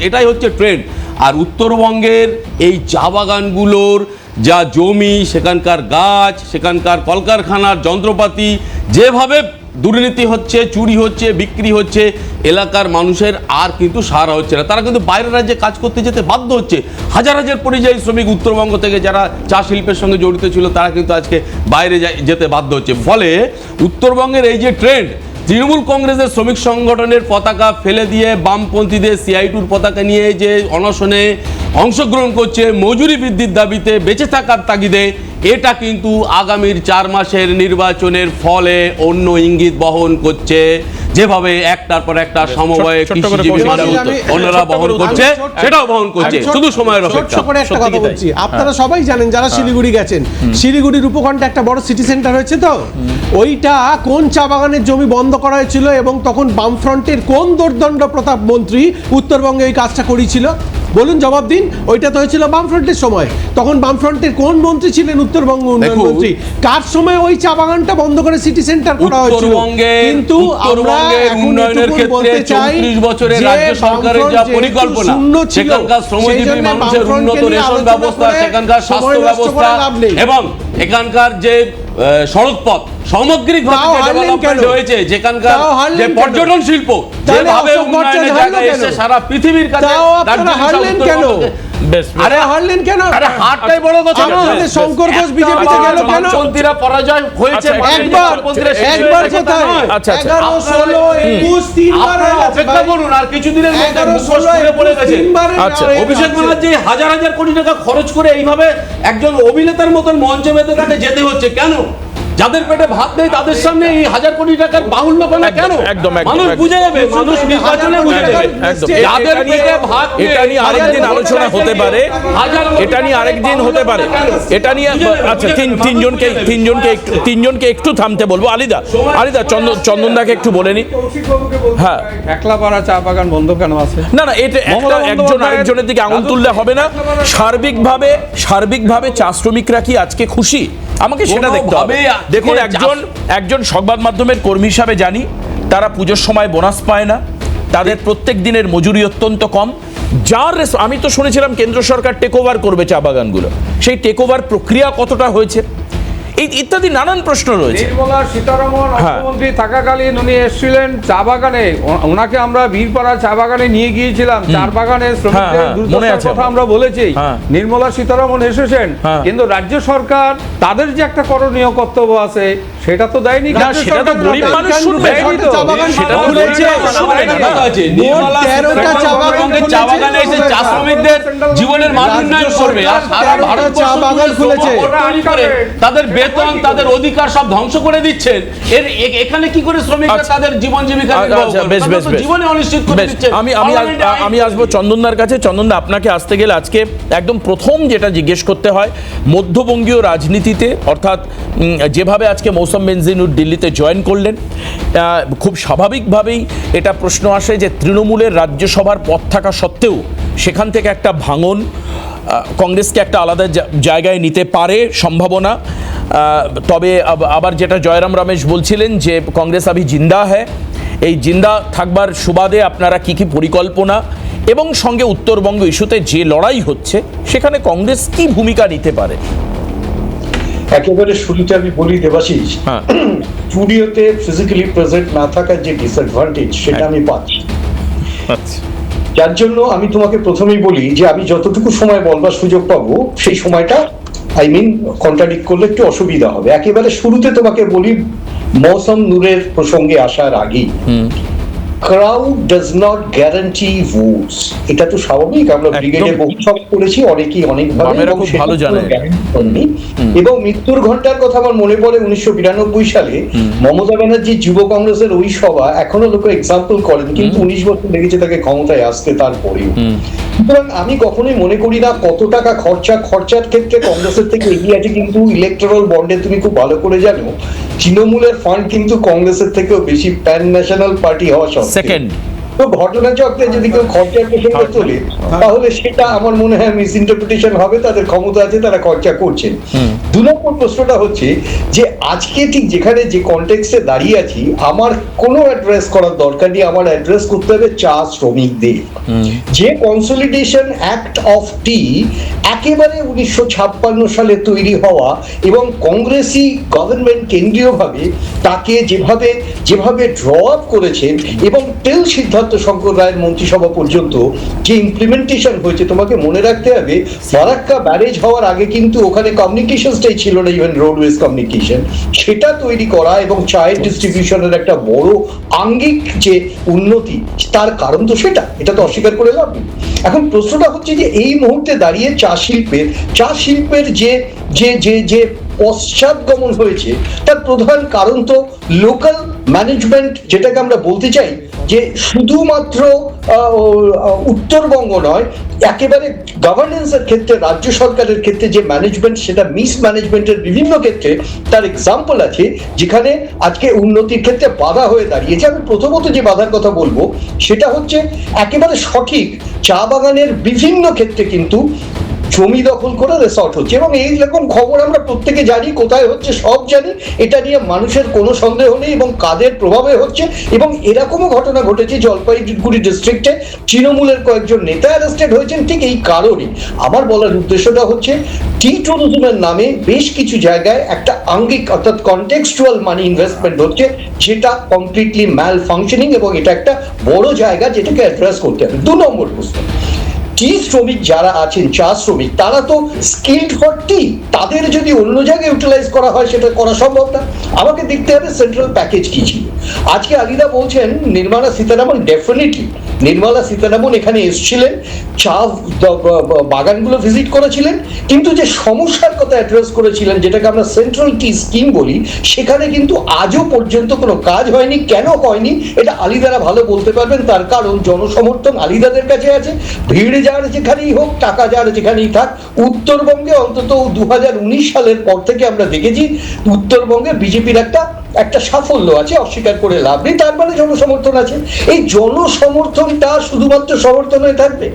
এটাই হচ্ছে ট্রেন্ড। আর উত্তরবঙ্গের এই চা বাগানগুলোর যা জমি, সেখানকার গাছ, সেখানকার কলকারখানার যন্ত্রপাতি, যেভাবে দুর্নীতি হচ্ছে, চুরি হচ্ছে, বিক্রি হচ্ছে, এলাকার মানুষের আর কিন্তু সাহারা হচ্ছে না। তারা কিন্তু বাইরের রাজ্যে কাজ করতে যেতে বাধ্য হচ্ছে। হাজার হাজার পরিযায়ী শ্রমিক উত্তরবঙ্গ থেকে যারা চা শিল্পের সঙ্গে জড়িত ছিল, তারা কিন্তু আজকে বাইরে যেতে বাধ্য হচ্ছে। ফলে উত্তরবঙ্গের এই যে ট্রেন্ড, তৃণমূল কংগ্রেসের শ্রমিক সংগঠনের পতাকা ফেলে দিয়ে বামপন্থীদের সিআইটুর পতাকা নিয়ে যে অনশনে অংশগ্রহণ করছে মজুরি বৃদ্ধির দাবিতে, বেঁচে থাকার তাগিদে, এটা কিন্তু আগামীর 4 মাসের নির্বাচনের ফলে অন্য ইঙ্গিত বহন করছে। যেভাবে একটার পর একটা সমবায় অন্যরা বহন করছে, সেটাও বহন করছে, শুধু সময়ের অপেক্ষা। ছোট করে একটা কথা বলছি, আপনারা সবাই জানেন যারা শিলিগুড়ি গেছেন, শিলিগুড়ির উপকণ্ঠে একটা বড় সিটি সেন্টার হয়েছে, তো ওইটা কোন চা বাগানের জমি বন্ধ করা হয়েছিল এবং তখন বামফ্রন্টের কোন দুর্দণ্ড প্রতাপ মন্ত্রী উত্তরবঙ্গে ওই কাজটা করেছিল? বলুন, জবাব দিন। ওইটা তো হয়েছিল বামফ্রন্টের সময়। তখন বামফ্রন্টের কোন মন্ত্রী ছিলেন? উত্তরবঙ্গ উন্নয়ন মন্ত্রী। কার সময় ওই চা বাগানটা বন্ধ করে সিটি সেন্টার করা হয়েছিল? কিন্তু আমরা উন্নয়নের ক্ষেত্রে 34 বছরের রাজ্য সরকারের যা পরিকল্পনা, সেখানকার শ্রমজীবী মানুষের উন্নত রেশন ব্যবস্থা, সেখানকার স্বাস্থ্য ব্যবস্থা এবং এখানকার যে সড়ক পথ সামগ্রিকভাবে ডেভেলপমেন্ট হয়েছে, যেখানকার যে পর্যটন শিল্প যেভাবে উন্নয়নের জায়গায় এসে সারা পৃথিবীর কাছে হারলেন কেন? আরে হারলেন কেন? আরে হারটাই বড় কথা। আমাদের শঙ্কর ঘোষ বিজেপিতে গেল কেন? বামপন্থীরা পরাজয় হয়েছে একবার কোথায়? 11, 16, 21 তিনবার হয়ে গেছে। অপেক্ষা করুন, আর কিছুদিনের মধ্যে মুখোশ খুলে পড়ে গেছে। অভিষেক ব্যানার্জি হাজার হাজার কোটি টাকা খরচ করে এইভাবে একজন অভিনেতার মতন মঞ্চে বেঁধে তাকে যেতে হচ্ছে কেন? যাদের পেটে ভাত নেই তাদের সামনে এই হাজার কোটি টাকার বাহুল্যপনা কেন? মানুষ বুঝে যাবে, মানুষ নির্বাচনে বুঝে যাবে। যাদের পেটে ভাত নেই, এটা নিয়ে আরেকদিন আলোচনা হতে পারে, এটা নিয়ে আরেকদিন হতে পারে, এটা নিয়ে। আচ্ছা, তিনজনকে একটু থামতে বলবো। আলিদা চন্দনদাকে একটু বলে নি। হ্যাঁ, একলাপাড়া চা বাগান বন্ধ কেন আছে? না, এটা একজন আরেকজনের দিকে আঙুল তুললে হবে না। সার্বিকভাবে চা শ্রমিকরা কি আজকে খুশি? আমাকে সেটা দেখতে হবে। দেখুন, একজন সংবাদ মাধ্যমের কর্মী হিসাবে জানি তারা পুজোর সময় বোনাস পায় না, তাদের প্রত্যেক দিনের মজুরি অত্যন্ত কম। আমি তো শুনেছিলাম কেন্দ্র সরকার টেক ওভার করবে চা বাগানগুলো, সেই টেক ওভার প্রক্রিয়া কতটা হয়েছে, এই ইত্যাদি নানান প্রশ্ন রয়েছে। নির্মলা সীতারমণ অর্থমন্ত্রী থাকাকালীন উনি এসেছিলেন চা বাগানে, ওনাকে আমরা বীরপাড়া চা বাগানে নিয়ে গিয়েছিলাম, চা বাগানের শ্রমিকদের দুর্দশার কথা আমরা বলেছি। নির্মলা সীতারমণ এসেছেন, কিন্তু রাজ্য সরকার তাদের যে একটা করণীয় কর্তব্য আছে সেটা তো দেয়নি। সেটা তো গরিব মানুষ শুনবে, সেটা তো বলেছে নির্মলা চা বাগানে এসে চা শ্রমিকদের জীবনের মান উন্নয়ন করবে, আর সারা ভারতবর্ষ খুলেছে তাদের বেতন, তাদের অধিকার সব ধ্বংস করে দিচ্ছেন। এখানে কি করে শ্রমিকরা তাদের জীবন জীবিকা জীবনে অনিশ্চিত করে দিচ্ছে। আমি আসবো চন্দনদার কাছে। চন্দনদা, আপনাকে আসতে গেলে আজকে একদম প্রথম যেটা জিজ্ঞেস করতে হয়, মধ্যবঙ্গীয় রাজনীতিতে, অর্থাৎ যেভাবে আজকে মৌসম বেনজির দিল্লিতে জয়েন করলেন, খুব স্বাভাবিকভাবেই এটা প্রশ্ন আসে যে তৃণমূলের রাজ্যসভার পদ থাকা সত্ত্বেও সেখান থেকে একটা ভাঙন কংগ্রেসকে একটা আলাদা জায়গায় নিতে পারে সম্ভাবনা। তবে আবার যেটা জয়রাম রমেশ বলছিলেন যে কংগ্রেস আভি জিন্দা হ্যায়, এই জিন্দা থাকবার সুবাদে আপনারা কি পরিকল্পনা এবং সঙ্গে উত্তরবঙ্গ ইস্যুতে যে লড়াই হচ্ছে সেখানে কংগ্রেস কি ভূমিকা নিতে পারে? একেবারে শুরুতে আমি বলি দেবাশিস, হ্যাঁ। স্টুডিওতে ফিজিক্যালি প্রেজেন্ট না থাকার যে ডিসঅ্যাডভান্টেজ সেটা আমি পাচ্ছি, আচ্ছা যার জন্য আমি তোমাকে প্রথমেই বলি যে আমি যতটুকু সময় বলবার সুযোগ পাবো সেই সময়টা কন্ট্রাডিক্ট করলে একটু অসুবিধা হবে। একেবারে শুরুতে তোমাকে বলি, মৌসম নূরের প্রসঙ্গে আসার আগেই, crowd does not guarantee votes. এটা তো স্বাভাবিক, আমরা ব্রিগেডে বহু সব করেছি, অনেকেই অনেকভাবে, বামেরা খুব ভালো জানে। এবং মৃত্যুর ঘন্টার কথা আমার মনে পড়ে 1992 সালে মমতা ব্যানার্জি যুব কংগ্রেসের ওই সভা এখনো লোক এক্সাম্পল করেন, কিন্তু 19 বছর লেগেছে তাকে ক্ষমতায় আসতে, তারপরেও। সুতরাং আমি কখনোই মনে করি না কত টাকা খরচার ক্ষেত্রে কংগ্রেসের থেকে এগিয়ে আছে, কিন্তু ইলেকট্রাল বন্ডে তুমি খুব ভালো করে জানো তৃণমূলের ফান্ড কিন্তু কংগ্রেসের থেকেও বেশি, প্যান ন্যাশনাল পার্টি হওয়া সত্ত্বেও। সেকেন্ড তো ঘটনাচক্রে যদি কেউ খরচার প্রসঙ্গে তোলে তাহলে সেটা আমার মনে হয় মিস ইন্টারপ্রিটেশন হবে, তাদের ক্ষমতা আছে, তারা খরচা করছেন। 2 নম্বর প্রশ্নটা হচ্ছে যে আজকে ঠিক যেখানে যে কনটেক্সটে দাঁড়িয়ে আছি, আমার কোনো অ্যাড্রেস করার দরকার নেই, আমার অ্যাড্রেস করতে হবে চা শ্রমিকদের। যে কনসলিডেশন অ্যাক্ট অফ টি একেবারে 1956 সালে তৈরি হওয়া এবং কংগ্রেসি গভর্নমেন্ট কেন্দ্রীয়ভাবে তাকে যেভাবে ড্র আপ করেছেন এবং টেল সিদ্ধান্ত শঙ্কর রায়ের মন্ত্রিসভা পর্যন্ত যে ইমপ্লিমেন্টেশন হয়েছে, তোমাকে মনে রাখতে হবে ফারাক্কা ব্যারেজ হওয়ার আগে কিন্তু ওখানে কমিউনিকেশনসটাই ছিল না, ইভেন রোডওয়েজ কমিউনিকেশন, সেটা তৈরি করা এবং চায়ের ডিস্ট্রিবিউশনের একটা বড় আঙ্গিক যে উন্নতি, তার কারণ তো সেটা, এটা তো অস্বীকার করে লাভ নেই। এখন প্রশ্নটা হচ্ছে যে এই মুহূর্তে দাঁড়িয়ে চা শিল্পের যে পশ্চাৎগমন হয়েছে তার প্রধান কারণ তো লোকাল ম্যানেজমেন্ট, যেটাকে আমরা বলতে চাই যে শুধুমাত্র উত্তরবঙ্গ নয়, একেবারে গভর্নেন্সের ক্ষেত্রে রাজ্য সরকারের ক্ষেত্রে যে ম্যানেজমেন্ট, সেটা মিসম্যানেজমেন্টের বিভিন্ন ক্ষেত্রে তার এক্সাম্পল আছে যেখানে আজকে উন্নতির ক্ষেত্রে বাধা হয়ে দাঁড়িয়েছে। আমি প্রথমত যে বাধার কথা বলবো সেটা হচ্ছে একেবারে সঠিক, চা বাগানের বিভিন্ন ক্ষেত্রে কিন্তু জমি দখল করে রিসর্ট হচ্ছে এবং এই রকম খবর আমরা প্রত্যেকে জানি, কোথায় হচ্ছে সব জানি, এটা নিয়ে মানুষের কোনো সন্দেহ নেই এবং কাদের প্রভাবে হচ্ছে। এবং এরকমও ঘটনা ঘটেছে জলপাইগুড়ি ডিস্ট্রিক্টে তৃণমূলের কয়েকজন নেতা অ্যারেস্টেড হয়েছেন ঠিক এই কারণে। আমার বলার উদ্দেশ্যটা হচ্ছে টি ট্যুরিজমের নামে বেশ কিছু জায়গায় একটা আঙ্গিক অর্থাৎ কনটেক্সচুয়াল মানি ইনভেস্টমেন্ট হচ্ছে, যেটা কমপ্লিটলি ম্যাল ফাংশনিং এবং এটা একটা বড় জায়গা যেটাকে অ্যাড্রেস করতে হবে। 2 নম্বর প্রশ্ন, টি শ্রমিক যারা আছেন, চা শ্রমিক, তারা তো স্কিলড ফর টি, তাদের যদি অন্য জায়গায় ইউটিলাইজ করা হয় সেটা করা সম্ভব না। আমাকে দেখতে হবে সেন্ট্রাল প্যাকেজ কি ছিল। আজকে আলিদা বলছেন নির্মলা সীতারামন, ডেফিনেটলি নির্মলা সীতারামন এখানে এসেছিলেন, চা বাগানগুলো ভিজিট করেছিলেন, কিন্তু যে সমস্যার কথা অ্যাড্রেস করেছিলেন যেটাকে আমরা সেন্ট্রাল টি স্কিম বলি, সেখানে কিন্তু আজও পর্যন্ত কোনো কাজ হয়নি। কেন হয়নি এটা আলিদারা ভালো বলতে পারবেন, তার কারণ জনসমর্থন আলিদাদের কাছে আছে, ভিড় যার যেখানেই হোক, টাকা যার যেখানেই থাক। উত্তরবঙ্গে অন্তত 2019 সালের পর থেকে আমরা দেখেছি উত্তরবঙ্গে বিজেপির একটা সাফল্য আছে, অস্বীকার করে লাভ নেই, তার মানে জনসমর্থন আছে। এই জনসমর্থনটা শুধুমাত্র সমর্থন হয়ে থাকবে,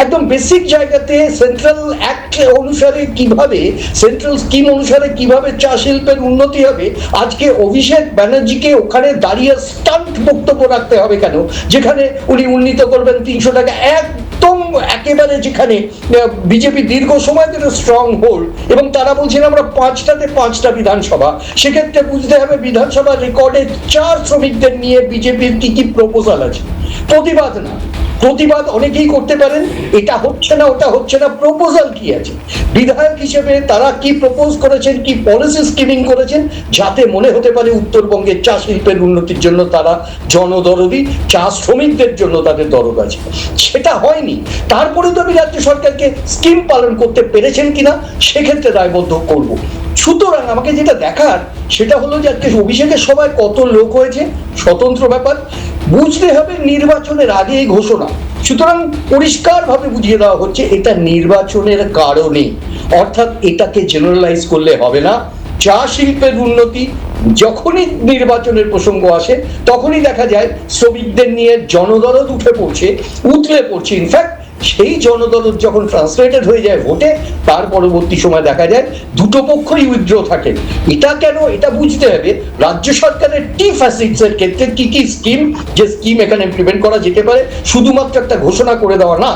একদম বেসিক জায়গাতে সেন্ট্রাল অ্যাক্ট অনুসারে কিভাবে, সেন্ট্রাল স্কিম অনুসারে কিভাবে চা শিল্পের উন্নতি হবে। আজকে অভিষেক ব্যানার্জিকে ওখানে দাঁড়িয়ে স্টান্ট বক্তব্য রাখতে হবে কেন, যেখানে উনি উন্নীত করবেন 300 টাকা, একদম একেবারে যেখানে বিজেপি দীর্ঘ সময় ধরে স্ট্রং হোল্ড এবং তারা বলছেন আমরা 5টাতে 5টা বিধানসভা, সেক্ষেত্রে বুঝতে হবে বিধানসভা রেকর্ডে 4 শ্রমিকদের নিয়ে বিজেপির কি প্রপোজাল আছে। প্রতিবাদ না, প্রতিবাদ অনেকেই করতে পারেন, এটা হচ্ছে না ওটা হচ্ছে না, প্রপোজাল কি আছে, বিধায়ক হিসেবে তারা কি প্রপোজ করেছেন, কি পলিসি স্কিমিং করেছেন, যাতে মনে হতে পারে উত্তরবঙ্গের চা শিল্পের উন্নতির জন্য তারা জনদরদি, চা শ্রমিকদের জন্য তাদের দরদ আছে। সেটা হয়নি। তারপরে তো আমি রাজ্য সরকারকে স্কিম পালন করতে পেরেছেন কিনা সেক্ষেত্রে দায়বদ্ধ করব। সুতরাং আমাকে যেটা দেখার সেটা হলো যে আজকে অভিষেকের সভায় কত লোক হয়েছে স্বতন্ত্র ব্যাপার, বুঝতে হবে নির্বাচনের আগে এই ঘোষণা। সুতরাং পরিষ্কারভাবে বুঝিয়ে দেওয়া হচ্ছে এটা নির্বাচনের কারণে, অর্থাৎ এটাকে জেনারেলাইজ করলে হবে না। চা শিল্পের উন্নতি যখনই নির্বাচনের প্রসঙ্গ আসে তখনই দেখা যায় শ্রমিকদের নিয়ে জনদরদ উতলে পড়ছে। ইনফ্যাক্ট সেই জনদরদ যখন ট্রান্সলেটেড হয়ে যায় ভোটে, তার পরবর্তী সময় দেখা যায় দুটো পক্ষই উইথড্র থাকেন। এটা কেন, এটা বুঝতে হবে রাজ্য সরকারের টি ফ্যাসিলিটিস এর ক্ষেত্রে কি কি স্কিম, যে স্কিম এখানে ইমপ্লিমেন্ট করা যেতে পারে, শুধুমাত্র একটা ঘোষণা করে দেওয়া না।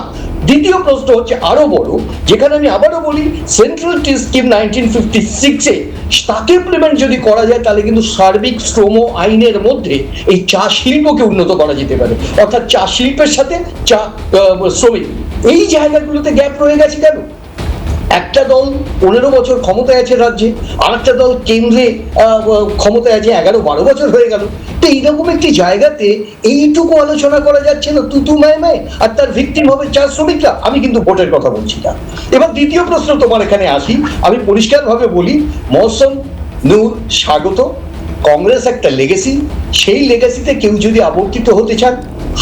দ্বিতীয় প্রশ্ন হচ্ছে আরো বড়, যেখানে আমি আবারও বলি সেন্ট্রাল টি স্কিম 1956-এ তাকে ইমপ্লিমেন্ট যদি করা যায় তাহলে কিন্তু সার্বিক শ্রম আইনের মধ্যে এই চা শিল্পকে উন্নত করা যেতে পারে, অর্থাৎ চা শিল্পের সাথে চা শ্রমিক, এই জায়গাগুলোতে গ্যাপ রয়ে গেছে কেন? একটা দল 15 বছর ক্ষমতায় আছে রাজ্যে, আর একটা দল কেন্দ্রে ক্ষমতায় আছে 11-12 বছর হয়ে গেল। তো এইরকম একটি জায়গাতে এইটুকু আলোচনা করা যাচ্ছে না, তুতু মায় মায়, আর তার ভিকটিম হবে চা শ্রমিকরা। আমি কিন্তু ভোটের কথা বলছি না। এবার দ্বিতীয় প্রশ্ন তোমার এখানে আসি, আমি পরিষ্কারভাবে বলি, মহসিন নূর স্বাগত, কংগ্রেস একটা লেগেসি, সেই লেগেসিতে কেউ যদি আবর্তিত হতে চান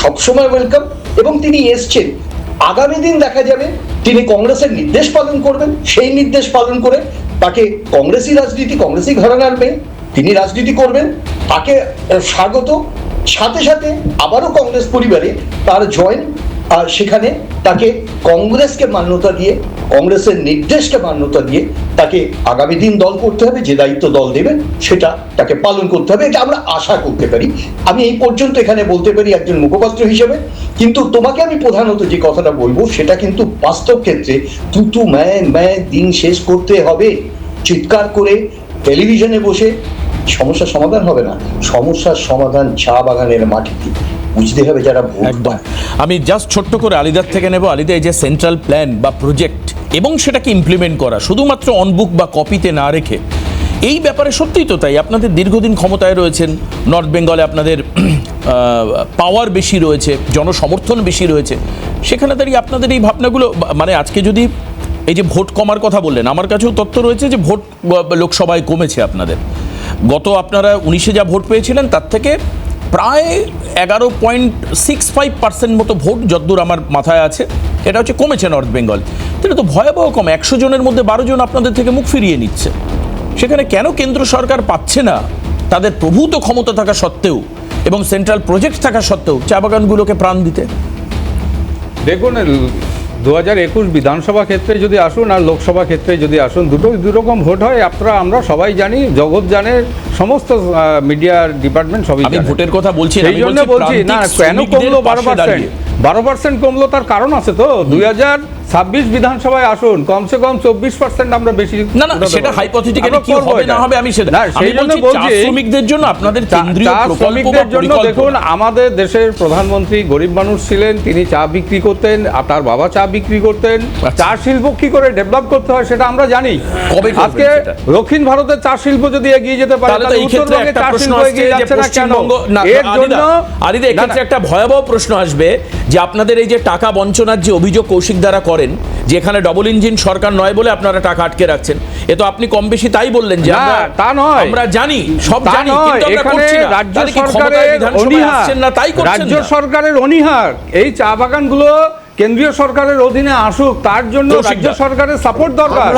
সবসময় ওয়েলকাম, এবং তিনি এসছেন। আগামী দিন দেখা যাবে তিনি কংগ্রেসের নির্দেশ পালন করবেন, সেই নির্দেশ পালন করে তাকে কংগ্রেসই রাজনীতি, কংগ্রেসই ঘরানার মেয়ে, তিনি রাজনীতি করবেন, তাকে স্বাগত। সাথে সাথে আবারও কংগ্রেস পরিবারে তার জয়েন, আর সেখানে তাকে কংগ্রেসকে মান্যতা দিয়ে, কংগ্রেসের নির্দেশকে মান্যতা দিয়ে তাকে আগামী দিন দল করতে হবে, যে দায়িত্ব দল দেবেন সেটা তাকে পালন করতে হবে, এটা আমরা আশা করতে পারি। আমি এই পর্যন্ত এখানে বলতে পারি একজন মুখপাত্র হিসেবে। কিন্তু তোমাকে আমি প্রধানত যে কথাটা বলবো সেটা কিন্তু বাস্তব ক্ষেত্রে তুতু ম্যায় দিন শেষ করতে হবে। চিৎকার করে টেলিভিশনে বসে সমস্যার সমাধান হবে না, সমস্যার সমাধান চা বাগানের মাটিতে বুঝতে হবে যারা ভোট একদম। আমি জাস্ট ছোট্ট করে আলিদার থেকে নেব। আলিদা, এই যে সেন্ট্রাল প্ল্যান বা প্রজেক্ট এবং সেটাকে ইমপ্লিমেন্ট করা শুধুমাত্র অনবুক বা কপিতে না রেখে, এই ব্যাপারে সত্যিই তো তাই, আপনাদের দীর্ঘদিন ক্ষমতায় রয়েছেন, নর্থ বেঙ্গলে আপনাদের পাওয়ার বেশি রয়েছে, জনসমর্থন বেশি রয়েছে, সেখানে দাঁড়িয়ে আপনাদের এই ভাবনাগুলো, মানে আজকে যদি এই যে ভোট কমার কথা বললেন, আমার কাছেও তথ্য রয়েছে যে ভোট লোকসভায় কমেছে আপনাদের। গত আপনারা 19-এ যা ভোট পেয়েছিলেন তার থেকে প্রায় 11.65% মতো ভোট, যতদূর আমার মাথায় আছে, এটা হচ্ছে কমেছে নর্থ বেঙ্গল। এটা তো ভয়াবহ কম। 100 জনের মধ্যে 12 জন আপনাদের থেকে মুখ ফিরিয়ে নিচ্ছে। সেখানে কেন কেন্দ্র সরকার পাচ্ছে না তাদের প্রভূত ক্ষমতা থাকা সত্ত্বেও এবং সেন্ট্রাল প্রজেক্ট থাকা সত্ত্বেও চা বাগানগুলোকে প্রাণ দিতে? দেখুন, 2021 বিধানসভা ক্ষেত্রে যদি আসুন আর লোকসভা ক্ষেত্রে যদি আসুন, দুটোই দুরকম ভোট হয়। আমরা সবাই জানি, জগৎ জানে, সমস্ত মিডিয়ার ডিপার্টমেন্ট সবই আমি জানে। ভোটের কথা বলছি না, সেই জন্য বলছি না, কেন কমলো 12% কমলো, তার কারণ আছে তো। 2026 বিধানসভায় আসুন, কমসে কম 24% আমরা বেশি। না না, সেটা হাইপোথেটিক্যালি কি হবে না হবে আমি সেটা, সেই জন্য বলছি শ্রমিকদের জন্য আপনাদের কেন্দ্রীয় শ্রমিকদের জন্য দেখুন, আমাদের দেশের প্রধানমন্ত্রী গরিব মানুষ ছিলেন, তিনি চা বিক্রি করতেন, আর তার বাবা চা বিক্রি করতেন। চা শিল্প কি করে ডেভেলপ করতে হয় সেটা আমরা জানি। আজকে দক্ষিণ ভারতের চা শিল্প যদি এগিয়ে যেতে পারে, তাহলে উত্তরবঙ্গের চা শিল্প এগিয়ে যাচ্ছে না কেন? এর জন্য আরিদা, এক্ষেত্রে একটা ভয়াবহ প্রশ্ন আসবে যে আপনাদের এই যে টাকা বঞ্চনার যে অভিযোগ কৌশিক দ্বারা করেন, যে এখানে ডবল ইঞ্জিন সরকার নয় বলে আপনারা টাকা আটকে রাখছেন, এ তো আপনি কম বেশি তাই বললেন যে তা নয়, আমরা জানি, সব জানি, কিন্তু আমরা এখানে করছি না। রাজ্য তাহলে কি ক্ষমতায় সরকারের বিধানসভায় আসছেন না তাই করছেন? রাজ্য সরকারের অনীহার এই চা বাগানগুলো কেন্দ্রীয় সরকারের অধীনে আসুক, তার জন্য রাজ্য সরকারের সাপোর্ট দরকার।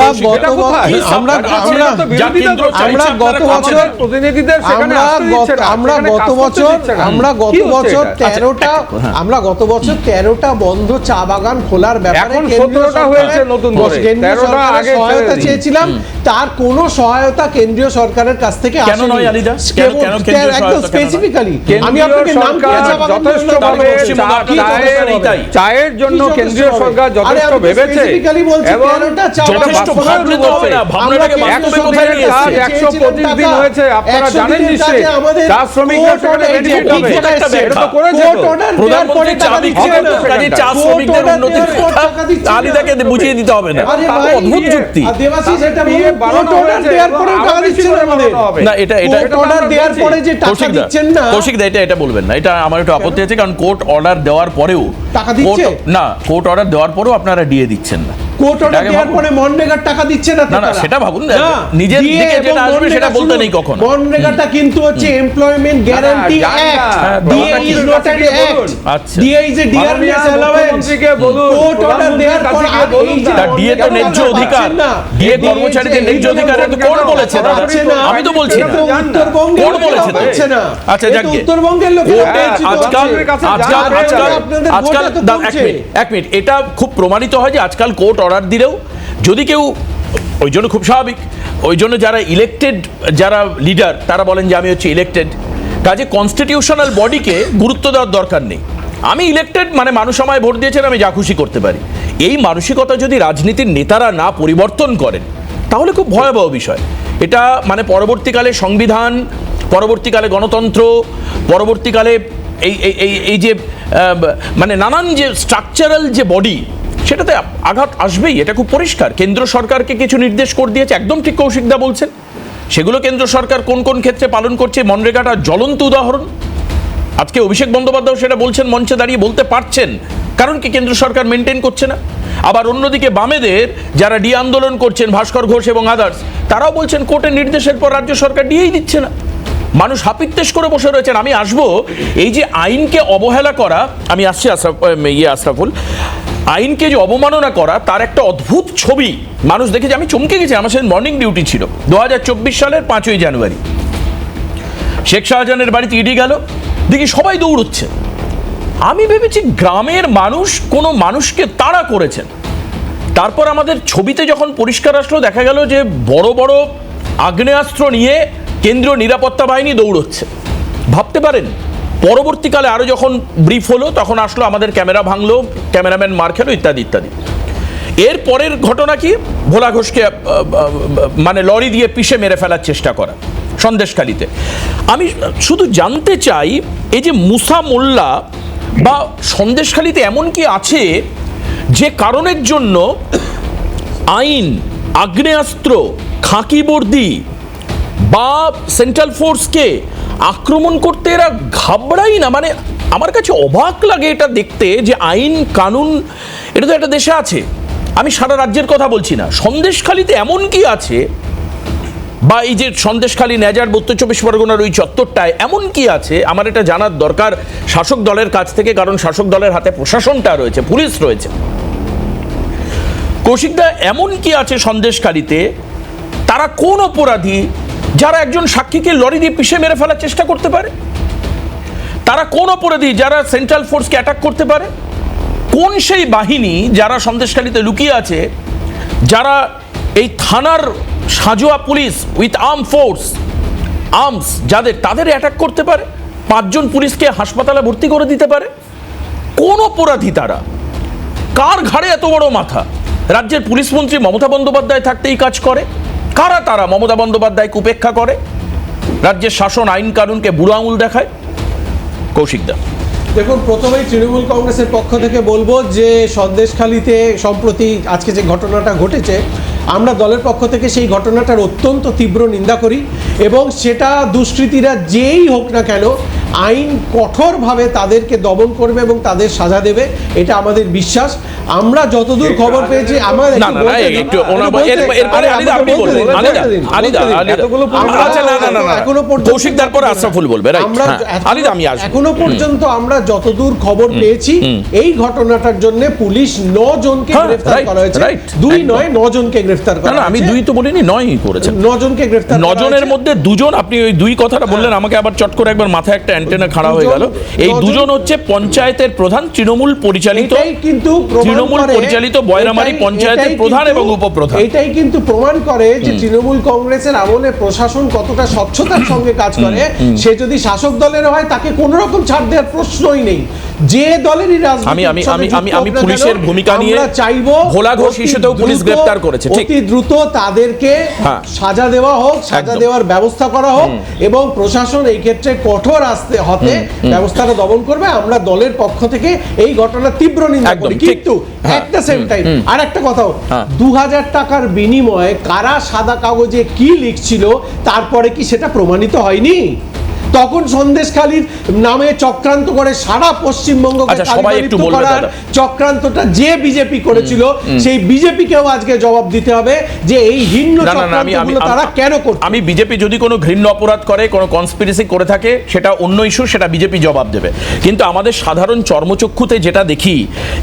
আমরা গত বছর 13টা বন্ধ চা বাগান খোলার ব্যাপারে 17টা হয়েছে নতুন করে, 13টা আগে সহায়তা চেয়েছিলাম, তার কোনো সহায়তা কেন্দ্রীয় সরকারের কাছ থেকে কেন নয় আলিদা? একদম স্পেসিফিক্যালি আমি আপনাকে নাম করে চা বাগান যথেষ্টভাবে চায়ের জন্য কেন্দ্রীয় সরকার যথেষ্ট ভেবেছে এবং 125 দিন হয়েছে, আপনারা জানেন নিশ্চয়ই, চা শ্রমিকরা সেখানে বেনিফিট হবে। এটা তো করেছে চা শ্রমিকদের উন্নতির আলিদাকে বুঝিয়ে দিতে হবে না, অদ্ভুত যুক্তি। না, এটা কৌশিক দা, এটা বলবেন না, এটা আমার একটু আপত্তি আছে, কারণ কোর্ট অর্ডার দেওয়ার পরেও কোর্ট অর্ডার দেওয়ার পরেও আপনারা দিয়ে দিচ্ছেন না। কোর্ট অর্ডার দেওয়ার পরে মনরেগার টাকা দিচ্ছে না। না, সেটা ভাবুন না, নিজের দিকে যেটা আসবে সেটা বলতে নেই কখনো। মনরেগাটা কিন্তু হচ্ছে employment guarantee act, DA is not an act, DA is a dearness allowance. Court order দেওয়ার পরে ডিএ তো ন্যায্য অধিকার, ডিএ কর্মচারীদের ন্যায্য অধিকার, এটা তো কোর্ট বলেছে, আমি তো বলছি না, কোর্ট বলেছে তো। আচ্ছা, যাক, উত্তরবঙ্গের লোকেরা আজকাল এক মিনিট, এটা খুব প্রমাণিত হয় যে আজকাল কোর্ট অর্ডার দিলেও যদি কেউ, ওই জন্য খুব স্বাভাবিক, ওই জন্য যারা ইলেক্টেড, যারা লিডার, তারা বলেন যে আমি হচ্ছে ইলেক্টেড, কাজে কনস্টিটিউশনাল বডিকে গুরুত্ব দেওয়ার দরকার নেই। আমি ইলেক্টেড, মানে মানুষ আমায় ভোট দিয়েছেন, আমি যা খুশি করতে পারি, এই মানসিকতা যদি রাজনীতির নেতারা না পরিবর্তন করেন তাহলে খুব ভয়াবহ বিষয়। এটা মানে পরবর্তীকালে সংবিধান, পরবর্তীকালে গণতন্ত্র, পরবর্তীকালে এই এই এই যে মানে নানান যে স্ট্রাকচারাল যে বডি, সেটাতে আঘাত আসবেই, এটা খুব পরিষ্কার। কেন্দ্র সরকারকে কিছু নির্দেশ করে দিয়েছে, একদম ঠিক কৌশিকদা বলছেন, সেগুলো কেন্দ্র সরকার কোন কোন ক্ষেত্রে পালন করছে, মনরেগাটা জ্বলন্ত উদাহরণ। আজকে অভিষেক বন্দ্যোপাধ্যায় সেটা বলছেন, মঞ্চে দাঁড়িয়ে বলতে পারছেন, কারণ কি কেন্দ্র সরকার মেনটেন করছে না। আবার অন্যদিকে বামেদের যারা ডি আন্দোলন করছেন, ভাস্কর ঘোষ এবং আদার্স, তারাও বলছেন কোর্টের নির্দেশের পর রাজ্য সরকার দিয়েই দিচ্ছে না। মানুষ হাপিত্তেশ করে বসে রয়েছেন। আমি আসবো এই যে আইনকে অবহেলা করা, আমি আসছি আশরাফুল, আইনকে যে অবমাননা করা, তার একটা অদ্ভুত ছবি মানুষ দেখেছে। আমি চমকে গেছি, আমার সাথে মর্নিং ডিউটি ছিল 2024 সালের 5ই জানুয়ারি, শেখ শাহজাহানের বাড়িতে ইডি গেল, দেখি সবাই দৌড়চ্ছে। আমি ভেবেছি গ্রামের মানুষ কোনো মানুষকে তাড়া করেছেন। তারপর আমাদের ছবিতে যখন পরিষ্কার আসলো, দেখা গেল যে বড় বড় আগ্নেয়াস্ত্র নিয়ে কেন্দ্রীয় নিরাপত্তা বাহিনী দৌড়চ্ছে। ভাবতে পারেন, পরবর্তীকালে আরও যখন ব্রিফ হলো, তখন আসলো আমাদের ক্যামেরা ভাঙলো, ক্যামেরাম্যান মার খেলো, ইত্যাদি ইত্যাদি। এর পরের ঘটনা কি, ভোলা ঘোষকে মানে লরি দিয়ে পিষে মেরে ফেলার চেষ্টা করা সন্দেশখালীতে। আমি শুধু জানতে চাই, এই যে মুসা মোল্লা বা সন্দেশখালীতে এমন কি আছে যে কারণের জন্য আইন, আগ্নেয়াস্ত্র, খাকি বর্দি বা সেন্ট্রাল ফোর্সকে আক্রমণ করতে এরা ঘাবড়াই না? মানে আমার কাছে অবাক লাগে এটা দেখতে, যে আইন কানুন এটা তো একটা দেশে আছে। আমি সারা রাজ্যের কথা বলছি না, সন্দেশখালীতে এমন কি আছে, বা এই যে সন্দেশখালী, নেজার, উত্তর চব্বিশ পরগনার ওই চত্বরটায় এমন কি আছে, আমার এটা জানার দরকার শাসক দলের কাছ থেকে, কারণ শাসক দলের হাতে প্রশাসনটা রয়েছে, পুলিশ রয়েছে। কৌশিকদা, এমন কি আছে সন্দেশখালীতে, তারা কোন অপরাধী যারা একজন সাক্ষীকে লরি দিয়ে পিষে মেরে ফেলার চেষ্টা করতে পারে? তারা কোন অপরাধী যারা সেন্ট্রাল ফোর্সকে অ্যাটাক করতে পারে? কোন সেই বাহিনী যারা সন্দেশখালীতে লুকিয়ে আছে, যারা এই থানার সাজোয়া পুলিশ উইথ আর্মস যাদের, তাদের অ্যাটাক করতে পারে? 5 জন পুলিশকে হাসপাতালে ভর্তি করে দিতে পারে? কোন অপরাধী তারা? কার ঘাড়ে এত বড় মাথা? রাজ্যের পুলিশ মন্ত্রী মমতা বন্দ্যোপাধ্যায় থাকতেই কাজ করে? কারা তারা মমতা বন্দ্যোপাধ্যায়কে উপেক্ষা করে, রাজ্যের শাসন আইন কানুনকে বুড়ো আঙুল দেখায়? কৌশিকদা, দেখুন, প্রথমেই তৃণমূল কংগ্রেসের পক্ষ থেকে বলবো যে সন্দেশখালীতে সম্প্রতি আজকে যে ঘটনাটা ঘটেছে, আমরা দলের পক্ষ থেকে সেই ঘটনাটার অত্যন্ত তীব্র নিন্দা করি, এবং সেটা দুষ্কৃতীরা যেই হোক না কেন, আইন কঠোরভাবে তাদেরকে দমন করবে এবং তাদের সাজা দেবে, এটা আমাদের বিশ্বাস। আমরা যতদূর খবর পেয়েছি, এখনো পর্যন্ত আমরা যতদূর খবর পেয়েছি, এই ঘটনাটার জন্য পুলিশ 9 জনকে গ্রেফতার করা হয়েছে। 2 নয়, 9 জনকে গ্রেফতার করা হয়েছে। আমি 2 তো বলিনি, 9ই করেছেন। 9 জনকে গ্রেফতার, 9 জনের মধ্যে 2 জন, আপনি ওই 2 কথাটা বললেন, আমাকে আবার চট করে একবার মাথায় একটা অ্যান্টেনা খাড়া হয়ে গেল। এই 2 জন হচ্ছে পঞ্চায়েতের প্রধান, তৃণমূল পরিচালিত, বয়রামারি পঞ্চায়েতের প্রধান এবং উপপ্রধান। এটাই কিন্তু প্রমাণ করে যে তৃণমূল কংগ্রেসের আমলে প্রশাসন কতটা স্বচ্ছতার সঙ্গে কাজ করে। সে যদি শাসক দলের হয়, তাকে কোনো রকম ছাড় দেওয়ার প্রশ্নই নেই। যে দলেরই আমি পুলিশের ভূমিকা নিয়ে চাইবো, ভোলা ঘোষ ইস্যুতেও পুলিশ গ্রেফতার করেছে, অতি দ্রুত তাদেরকে সাজা দেওয়া হোক, সাজা দেওয়ার ব্যবস্থা করা হোক, এবং প্রশাসন এই ক্ষেত্রে কঠোর হতে ব্যবস্থাটা দমন করবে। আমরা দলের পক্ষ থেকে এই ঘটনা তীব্র নিন্দা করি, কিন্তু এট দ্য সেম টাইম আর একটা কথাও, 2000 টাকার বিনিময়ে কারা সাদা কাগজে কি লিখছিল, তারপরে কি সেটা প্রমাণিত হয়নি? তখন সন্দেশখালীর নামে চক্রান্ত করে সারা পশ্চিমবঙ্গকে চক্রান্তটা যে বিজেপি করেছিল, সেই বিজেপিকেও আজকে জবাব দিতে হবে যে এই ঘৃণ্য চক্রান্তগুলো তারা কেন করছে। আমি বিজেপি যদি কোনো ঘৃণ্য অপরাধ করে, কোনো কনস্পিরেসি করে থাকে, সেটা অন্য ইস্যু, সেটা বিজেপি জবাব দেবে। কিন্তু আমাদের সাধারণ চর্মচক্ষুতে যেটা দেখি,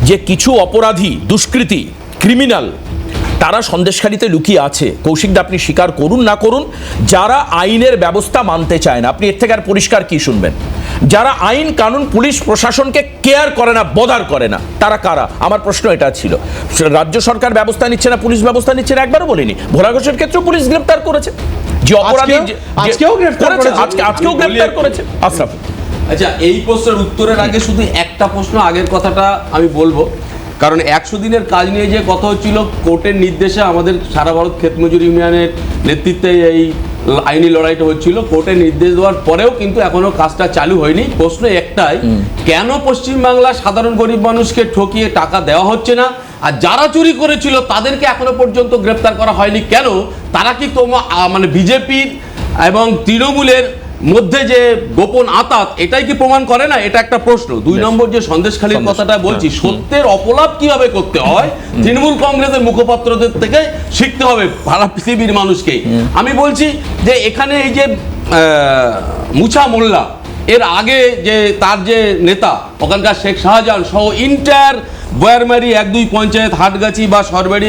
যে কিছু অপরাধী, দুষ্কৃতী, ক্রিমিনাল, তারা সন্দেশখালীতে লুকিয়ে আছে। কৌশিকদা, আপনি স্বীকার করুন না করুন, যারা আইনের ব্যবস্থা মানতে চায় না, আপনি এর থেকে আর পরিষ্কার কি শুনবেন? যারা আইন কানুন, পুলিশ প্রশাসনকে কেয়ার করে না, বদার করে না, তারা কারা? আমার প্রশ্ন এটা ছিল। রাজ্য সরকার ব্যবস্থা নিচ্ছে না, পুলিশ ব্যবস্থা নিচ্ছে না, একবারও বলিনি। ভোলা ঘোষের ক্ষেত্রেও পুলিশ গ্রেফতার করেছে, যে অপরাধী আজকেও গ্রেফতার করেছে। আশরাফ, আচ্ছা, এই প্রশ্নের উত্তরের আগে শুধু একটা প্রশ্ন, আগের কথাটা আমি বলবো, কারণ 100 দিনের কাজ নিয়ে যে কথা হচ্ছিল, কোর্টের নির্দেশে আমাদের সারা ভারত ক্ষেত মজুর ইউনিয়নের নেতৃত্বে এই আইনি লড়াইটা হচ্ছিল। কোর্টের নির্দেশ দেওয়ার পরেও কিন্তু এখনো কাজটা চালু হয়নি। প্রশ্ন একটাই, কেন পশ্চিমবাংলার সাধারণ গরিব মানুষকে ঠকিয়ে টাকা দেওয়া হচ্ছে না? আর যারা চুরি করেছিল তাদেরকে এখনো পর্যন্ত গ্রেপ্তার করা হয়নি কেন? তারা কি মানে বিজেপির এবং তৃণমূলের মধ্যে যে গোপন আঁতাত, এটাই কি প্রমাণ করে না? এটা একটা প্রশ্ন। 2 নম্বর যে সন্দেশখালীর কথাটা বলছি, সত্যের অপলাপ কিভাবে করতে হয় তৃণমূল কংগ্রেসের মুখপাত্রদের থেকে শিখতে হবে সারা পৃথিবীর মানুষকে। আমি বলছি যে এখানে এই যে মুছা মোল্লা, এর আগে যে তার যে নেতা ওখানকার শেখ শাহজাহান সহ ইন্টার বয়ারমারি 1-2 পঞ্চায়েত, হাটগাছি বা সরবেড়ি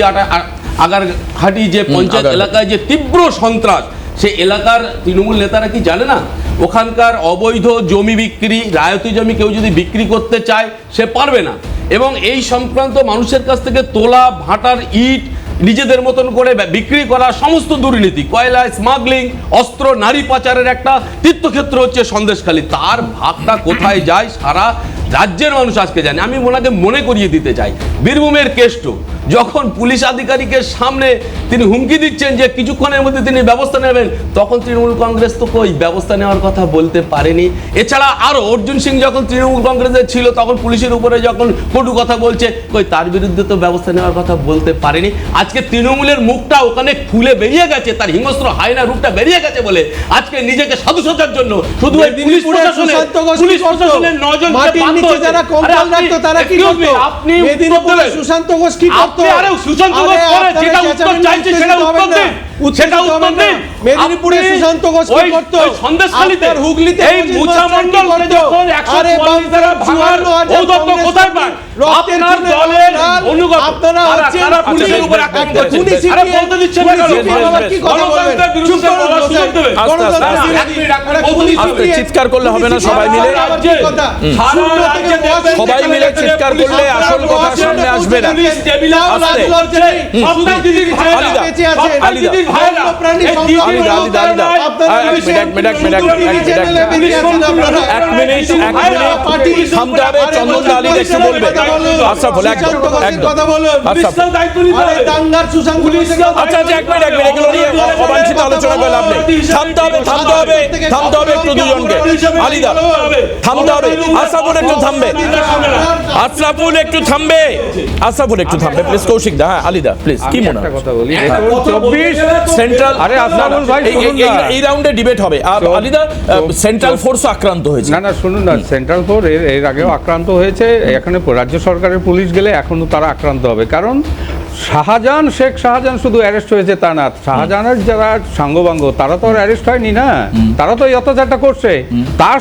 আগারহাটি যে পঞ্চায়েত এলাকায় যে তীব্র সন্ত্রাস, সেই এলাকার তৃণমূল নেতারা কি জানে না? ওখানকার অবৈধ জমি বিক্রি, রায়তি জমি কেউ যদি বিক্রি করতে চায় সে পারবে না, এবং এই সংক্রান্ত মানুষের কাছ থেকে তোলা ভাটার ইট নিজেদের মতন করে বিক্রি করা, সমস্ত দুর্নীতি, কয়লা স্মাগলিং, অস্ত্র, নারী পাচারের একটা তীর্থক্ষেত্র হচ্ছে সন্দেশখালী। তার ভাগটা কোথায় যায় সারা রাজ্যের মানুষ আজকে জানে। আমি ওনাকে মনে করিয়ে দিতে চাই, বীরভূমের কেষ্ট যখন পুলিশ আধিকারিকের সামনে তিনি হুমকি দিচ্ছেন যে কিছুক্ষণের মধ্যে তিনি ব্যবস্থা নেবেন, তখন তৃণমূল কংগ্রেস তো কই ব্যবস্থা নেওয়ার কথা বলতে পারেনি। এছাড়া আরও অর্জুন সিং যখন তৃণমূল কংগ্রেসের ছিল তখন পুলিশের উপরে যখন কটু কথা বলছে, কই তার বিরুদ্ধে তো ব্যবস্থা নেওয়ার কথা বলতে পারেনি। আজকে তৃণমূলের মুখটা ওখানে খুলে বেরিয়ে গেছে, তার হিংস্র হায়না রূপটা বেরিয়ে গেছে বলে আজকে নিজেকে সাধু সাজার জন্য শুধু পুলিশ প্রশাসনের নজর যারা কম্পাল রাখতো তারা কি করতো? আপনি মেদিনীপুরে সুশান্ত ঘোষ কি করতো? সুশান্ত ঘোষ করে যেটা উত্তর চাইছে সেটা উত্তর দিন, সেটা উত্তর দিন। মেদিনীপুরে সুশান্ত ঘোষ কি করতো? সন্দেশখালীতে হুগলিতে এই মুছা মণ্ডল যখন 144 ভাঙার ঔদ্ধত্য কোথায় পান? আপনার দলের অনুগত আপনারা তারা পুলিশের উপর আক্রমণ করছেন। আরে বলতে দিচ্ছেন না কেন? কি কথা বলবেন? চুপ করে বলার সুযোগ দেবেন। চিৎকার করলে হবে না, সবাই মিলে সবাই মিলে চিৎকার করলে আসল কথা সামনে আসবে না। আলোচনা করে লাভ নেই, থামতে হবে একটু দুজনকে। আলিদা থামতে হবে, আশরাফুল একটু থামবে, আশরাফুল একটু থামবে প্লিজ। কৌশিক দা, হ্যাঁ আলিদা প্লিজ, কি মনে হয়? কথা বলি, 24 সেন্ট্রাল, আরে আশরাফুল ভাই এই রাউন্ডে ডিবেট হবে। আলিদা, সেন্ট্রাল ফোর্স আক্রান্ত হয়েছে। না শুনুন না, সেন্ট্রাল ফোর্স এর আগেও আক্রান্ত হয়েছে, এখানে রাজ্য সরকারের পুলিশ গেলে এখনো তারা আক্রান্ত হবে। কারণ শেখ শাহজাহান শুধু অ্যারেস্ট হয়েছে তা না, শাহজাহানের যারা সাঙ্গবাঙ্গ তারা তো অ্যারেস্ট হয়নি না, তারা তো এই অত্যাচারটা করছে। তার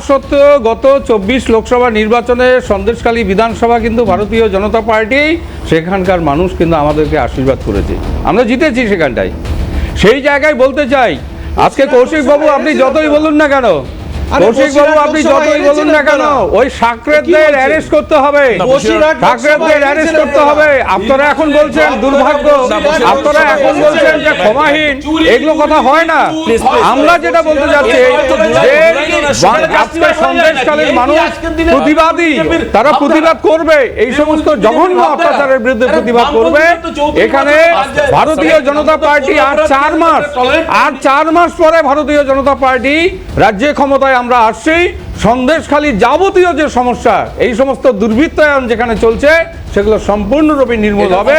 সত্ত্বেও গত 24 লোকসভা নির্বাচনে সন্দেশখালী বিধানসভা কিন্তু ভারতীয় জনতা পার্টি, সেখানকার মানুষ কিন্তু আমাদেরকে আশীর্বাদ করেছে, আমরা জিতেছি সেখানটায়। সেই জায়গায় বলতে চাই, আজকে কৌশিক বাবু আপনি যতই বলুন না কেন, ওই সাকরেতদের অ্যারেস্ট করতে হবে, আপনারা এখন বলছেন দুর্ভাগ্য, আপনারা এখন বলছেন যে ক্ষমাহীন, এগুলো কথা হয় না। আমরা যেটা বলতে যাচ্ছি আজকে সন্দেশকালীন মানুষ প্রতিবাদী, তারা প্রতিবাদ করবে, এই সমস্ত জঘন্য অত্যাচারের বিরুদ্ধে প্রতিবাদ করবে। এখানে ভারতীয় জনতা পার্টি আর 4 মাস পরে ভারতীয় জনতা পার্টি রাজ্যে ক্ষমতায় আমরা আসছি। সন্দেশখালীর যাবতীয় যে সমস্যা, এই সমস্ত দুর্বৃত্তায়ন যেখানে চলছে, সেগুলো সম্পূর্ণরূপে নির্মূল হবে।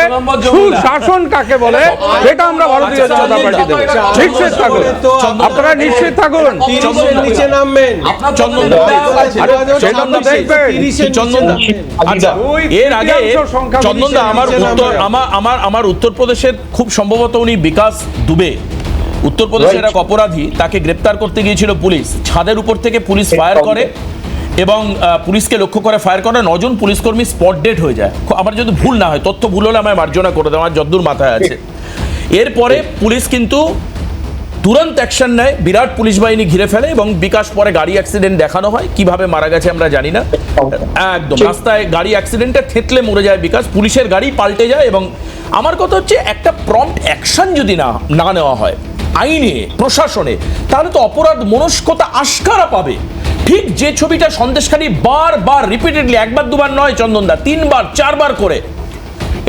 সুশাসন কাকে বলে সেটা আমরা ভারতীয় জনতা পার্টি দেব, নিশ্চিত থাকুন, আপনারা নিশ্চিত থাকুন। নিচে নামবেন, এর আগে চন্দনদা, আমার উত্তরপ্রদেশের খুব সম্ভবত উনি বিকাশ দুবে, উত্তরপ্রদেশের এক অপরাধী, তাকে গ্রেপ্তার করতে গিয়েছিল পুলিশ, ছাদের উপর থেকে পুলিশ ফায়ার করে এবং পুলিশকে লক্ষ্য করে ফায়ার করে, 9 জন পুলিশকর্মী স্পট ডেড হয়ে যায়। আমার যদি ভুল না হয়, তথ্য ভুল হলে আমায় মার্জনা করে দেওয়া, আমার যদ্দূর মাথায় আছে। এরপরে পুলিশ কিন্তু তুরন্ত অ্যাকশন নেয়, বিরাট পুলিশ বাহিনী ঘিরে ফেলে এবং বিকাশ পরে গাড়ি অ্যাক্সিডেন্ট দেখানো হয়, কিভাবে মারা গেছে আমরা জানি না। একদম রাস্তায় গাড়ি অ্যাক্সিডেন্টে থেতলে মরে যায় বিকাশ, পুলিশের গাড়ি পাল্টে যায়। এবং আমার কথা হচ্ছে, একটা প্রম্পট অ্যাকশন যদি না নেওয়া হয় আইনে, প্রশাসনে, তাহলে তো অপরাধ মনস্কতা আস্কারা পাবে। ঠিক যে ছবিটা সন্দেশখালী বারবার রিপিটেডলি, একবার দুবার নয় চন্দনদা, 3 বার 4 বার করে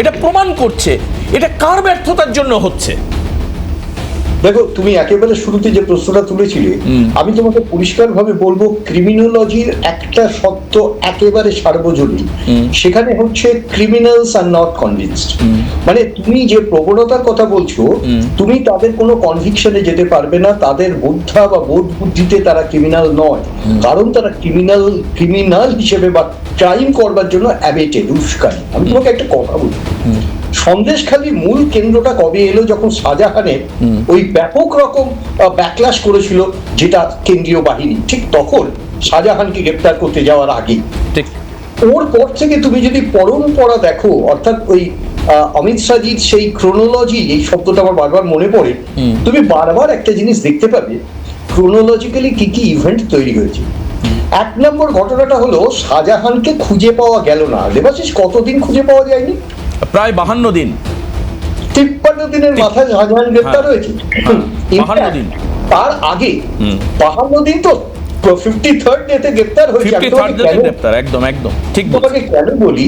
এটা প্রমাণ করছে, এটা কার ব্যর্থতার জন্য হচ্ছে? দেখো, তুমি একেবারে শুরুতে যে প্রশ্নটা তুলেছিলে, আমি তোমাকে পরিষ্কারভাবে বলবো, ক্রিমিনোলজির একটা সত্য একেবারে সার্বজনীন, সেখানে হচ্ছে ক্রিমিনালস আর নট কনভিন্সড। মানে তুমি যে প্রবণতার কথা বলছো, তুমি তাদের কোনো কনভিকশনে যেতে পারবে না, তাদের বুদ্ধা বা বোধ বুদ্ধিতে তারা ক্রিমিনাল নয়, কারণ তারা ক্রিমিনাল হিসেবে বা ক্রাইম করবার জন্য অ্যাবেটেড, উস্কানি। আমি তোমাকে একটা কথা বলি, সন্দেশখালী মূল কেন্দ্রটা কবে এলো? যখন শাহজাহানের ওই ব্যাপক রকম ব্যাকলাশ করেছিল যেটা কেন্দ্রীয় বাহিনী, ঠিক তখন শাহজাহানকে গ্রেপ্তার করতে যাওয়ার আগে। ঠিক ওর পর থেকে তুমি যদি পরম্পরা দেখো, অর্থাৎ ওই অমিত শাহজির সেই ক্রোনোলজি, এই শব্দটা আমার বারবার মনে পড়ে, তুমি বারবার একটা জিনিস দেখতে পাবে, ক্রোনোলজিক্যালি কি কি ইভেন্ট তৈরি হয়েছে। 1 নম্বর ঘটনাটা হলো শাহজাহানকে খুঁজে পাওয়া গেল না। দেবাশিস, কতদিন খুঁজে পাওয়া যায়নি? প্রায় 52 দিন। 53 দিনের মাথায় শাহজাহান গ্রেপ্তার হয়েছে। 52 দিন। তার আগে 52 দিন তো 53rd ডেতে গ্রেপ্তার হয়েছে। 53rd ডেতে গ্রেপ্তার, একদম একদম ঠিক। তোমাকে কেন বলি,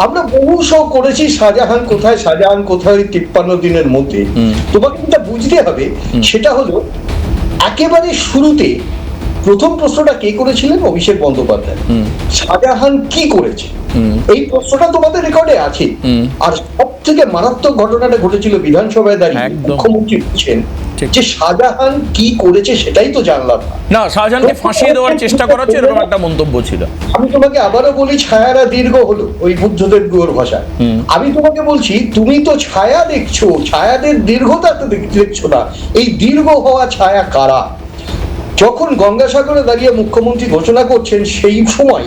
আমরা বহু শো করেছি শাহজাহান কোথায়, শাহজাহান কোথায়, 53 দিনের মধ্যে। তোমাকে যেটা বুঝতে হবে সেটা হলো, একেবারে শুরুতে প্রথম প্রশ্নটা কে করেছিলেন? অভিষেক বন্দ্যোপাধ্যায়। শাহজাহান কি করেছে, এই প্রশ্নটা তোমাদের রেকর্ডে আছে। আর সব থেকে মারাত্মক ঘটনাটা ঘটেছিল বিধানসভায় দাঁড়িয়ে মুখ্যমন্ত্রী বলছেন যে শাহজাহান কি করেছে সেটাই তো জানলাম না, শাহজাহানকে ফাঁসিয়ে দেওয়ার চেষ্টা করা হচ্ছে, এরকম একটা মন্তব্য ছিল। আমি তোমাকে আবারও বলি, ছায়ারা দীর্ঘ হলো, ওই বুদ্ধদেব গুহর ভাষা। আমি তোমাকে বলছি, তুমি তো ছায়া দেখছো, ছায়াদের দীর্ঘতা তো দেখছো না। এই দীর্ঘ হওয়া ছায়া কারা? যখন গঙ্গাসাগরে দাঁড়িয়ে মুখ্যমন্ত্রী ঘোষণা করছেন, সেই সময়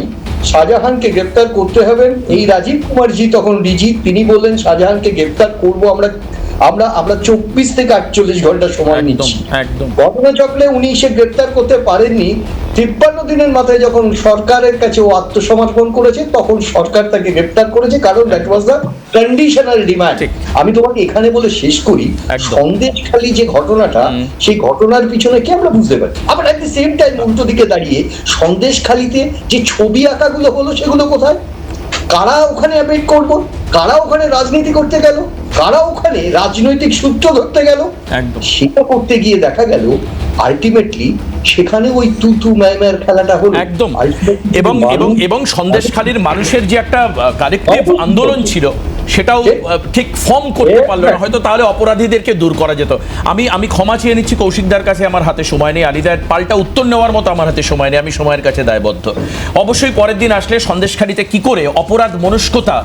শাহজাহানকে গ্রেপ্তার করতে হবে, এই রাজীব কুমারজি তখন ডিজি, তিনি বললেন শাহজাহানকে গ্রেপ্তার করব আমরা 24 থেকে 48 ঘন্টা সময় নিচ্ছি। ঘটনাচক্রে উনি সে গ্রেপ্তার করতে পারেননি। 53 দিনের মাথায় যখন সরকারের কাছে ও আত্মসমর্পণ করেছে, তখন সরকার তাকে গ্রেপ্তার করেছে, কারণ that was the conditional demand. আমি তোমাকে এখানে বলে শেষ করি, সন্দেশখালী যে ঘটনাটা, সেই ঘটনার পিছনে কি আমরা বুঝতে পারি। আবার এট দি সেম টাইম উল্টো দিকে দাঁড়িয়ে সন্দেশখালীতে যে ছবি আঁকাগুলো হলো, সেগুলো কোথায়? কারা ওখানে অ্যাপয়েন্ট করবো? কারা ওখানে রাজনীতি করতে গেল? কারা ওখানে রাজনৈতিক সূত্র ধরতে গেল? সেটা করতে গিয়ে দেখা গেল আলটিমেটলি সেখানে ওই তুতু ম্যামের খেলাটা হলো একদম। এবং সন্দেশখালীর মানুষের যে একটা কালেকটিভ আন্দোলন ছিল, সেটাও ঠিক ফর্ম করতে পারলো না হয়তো, তাহলে অপরাধীদেরকে দূর করা যেত। আমি ক্ষমা চেয়ে নিচ্ছি, কৌশিকদার কাছে আমার হাতে সময় নেই, আলিদার পাল্টা উত্তর নেওয়ার মতো আমার হাতে সময় নেই, আমি সময়ের কাছে দায়বদ্ধ। অবশ্যই পরের দিন আসলে সন্দেশখালীতে কি করে অপরাধ মনস্কতা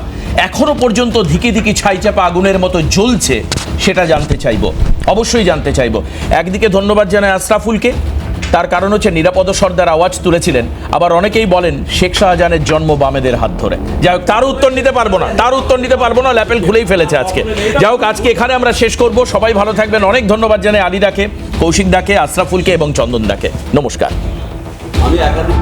এখনো পর্যন্ত ধিকি ধিকি ছাইচাপা আগুনের মতো জ্বলছে, সেটা জানতে চাইবো, অবশ্যই জানতে চাইবো। একদিকে ধন্যবাদ জানাই আশরাফুলকে, তার কারণ হচ্ছে নিরাপদ সর্দার আওয়াজ তুলেছিলেন। আবার অনেকেই বলেন শেখ শাহজাহানের জন্ম বামেদের হাত ধরে। যাই হোক, তার উত্তর নিতে পারবো না, ল্যাপেল খুলেই ফেলেছে আজকে। যাই হোক, আজকে এখানে আমরা শেষ করব। সবাই ভালো থাকবেন। অনেক ধন্যবাদ জানাই আলিদাকে, কৌশিকদাকে, আশরাফুলকে এবং চন্দনদাকে। নমস্কার। আমি একাধিক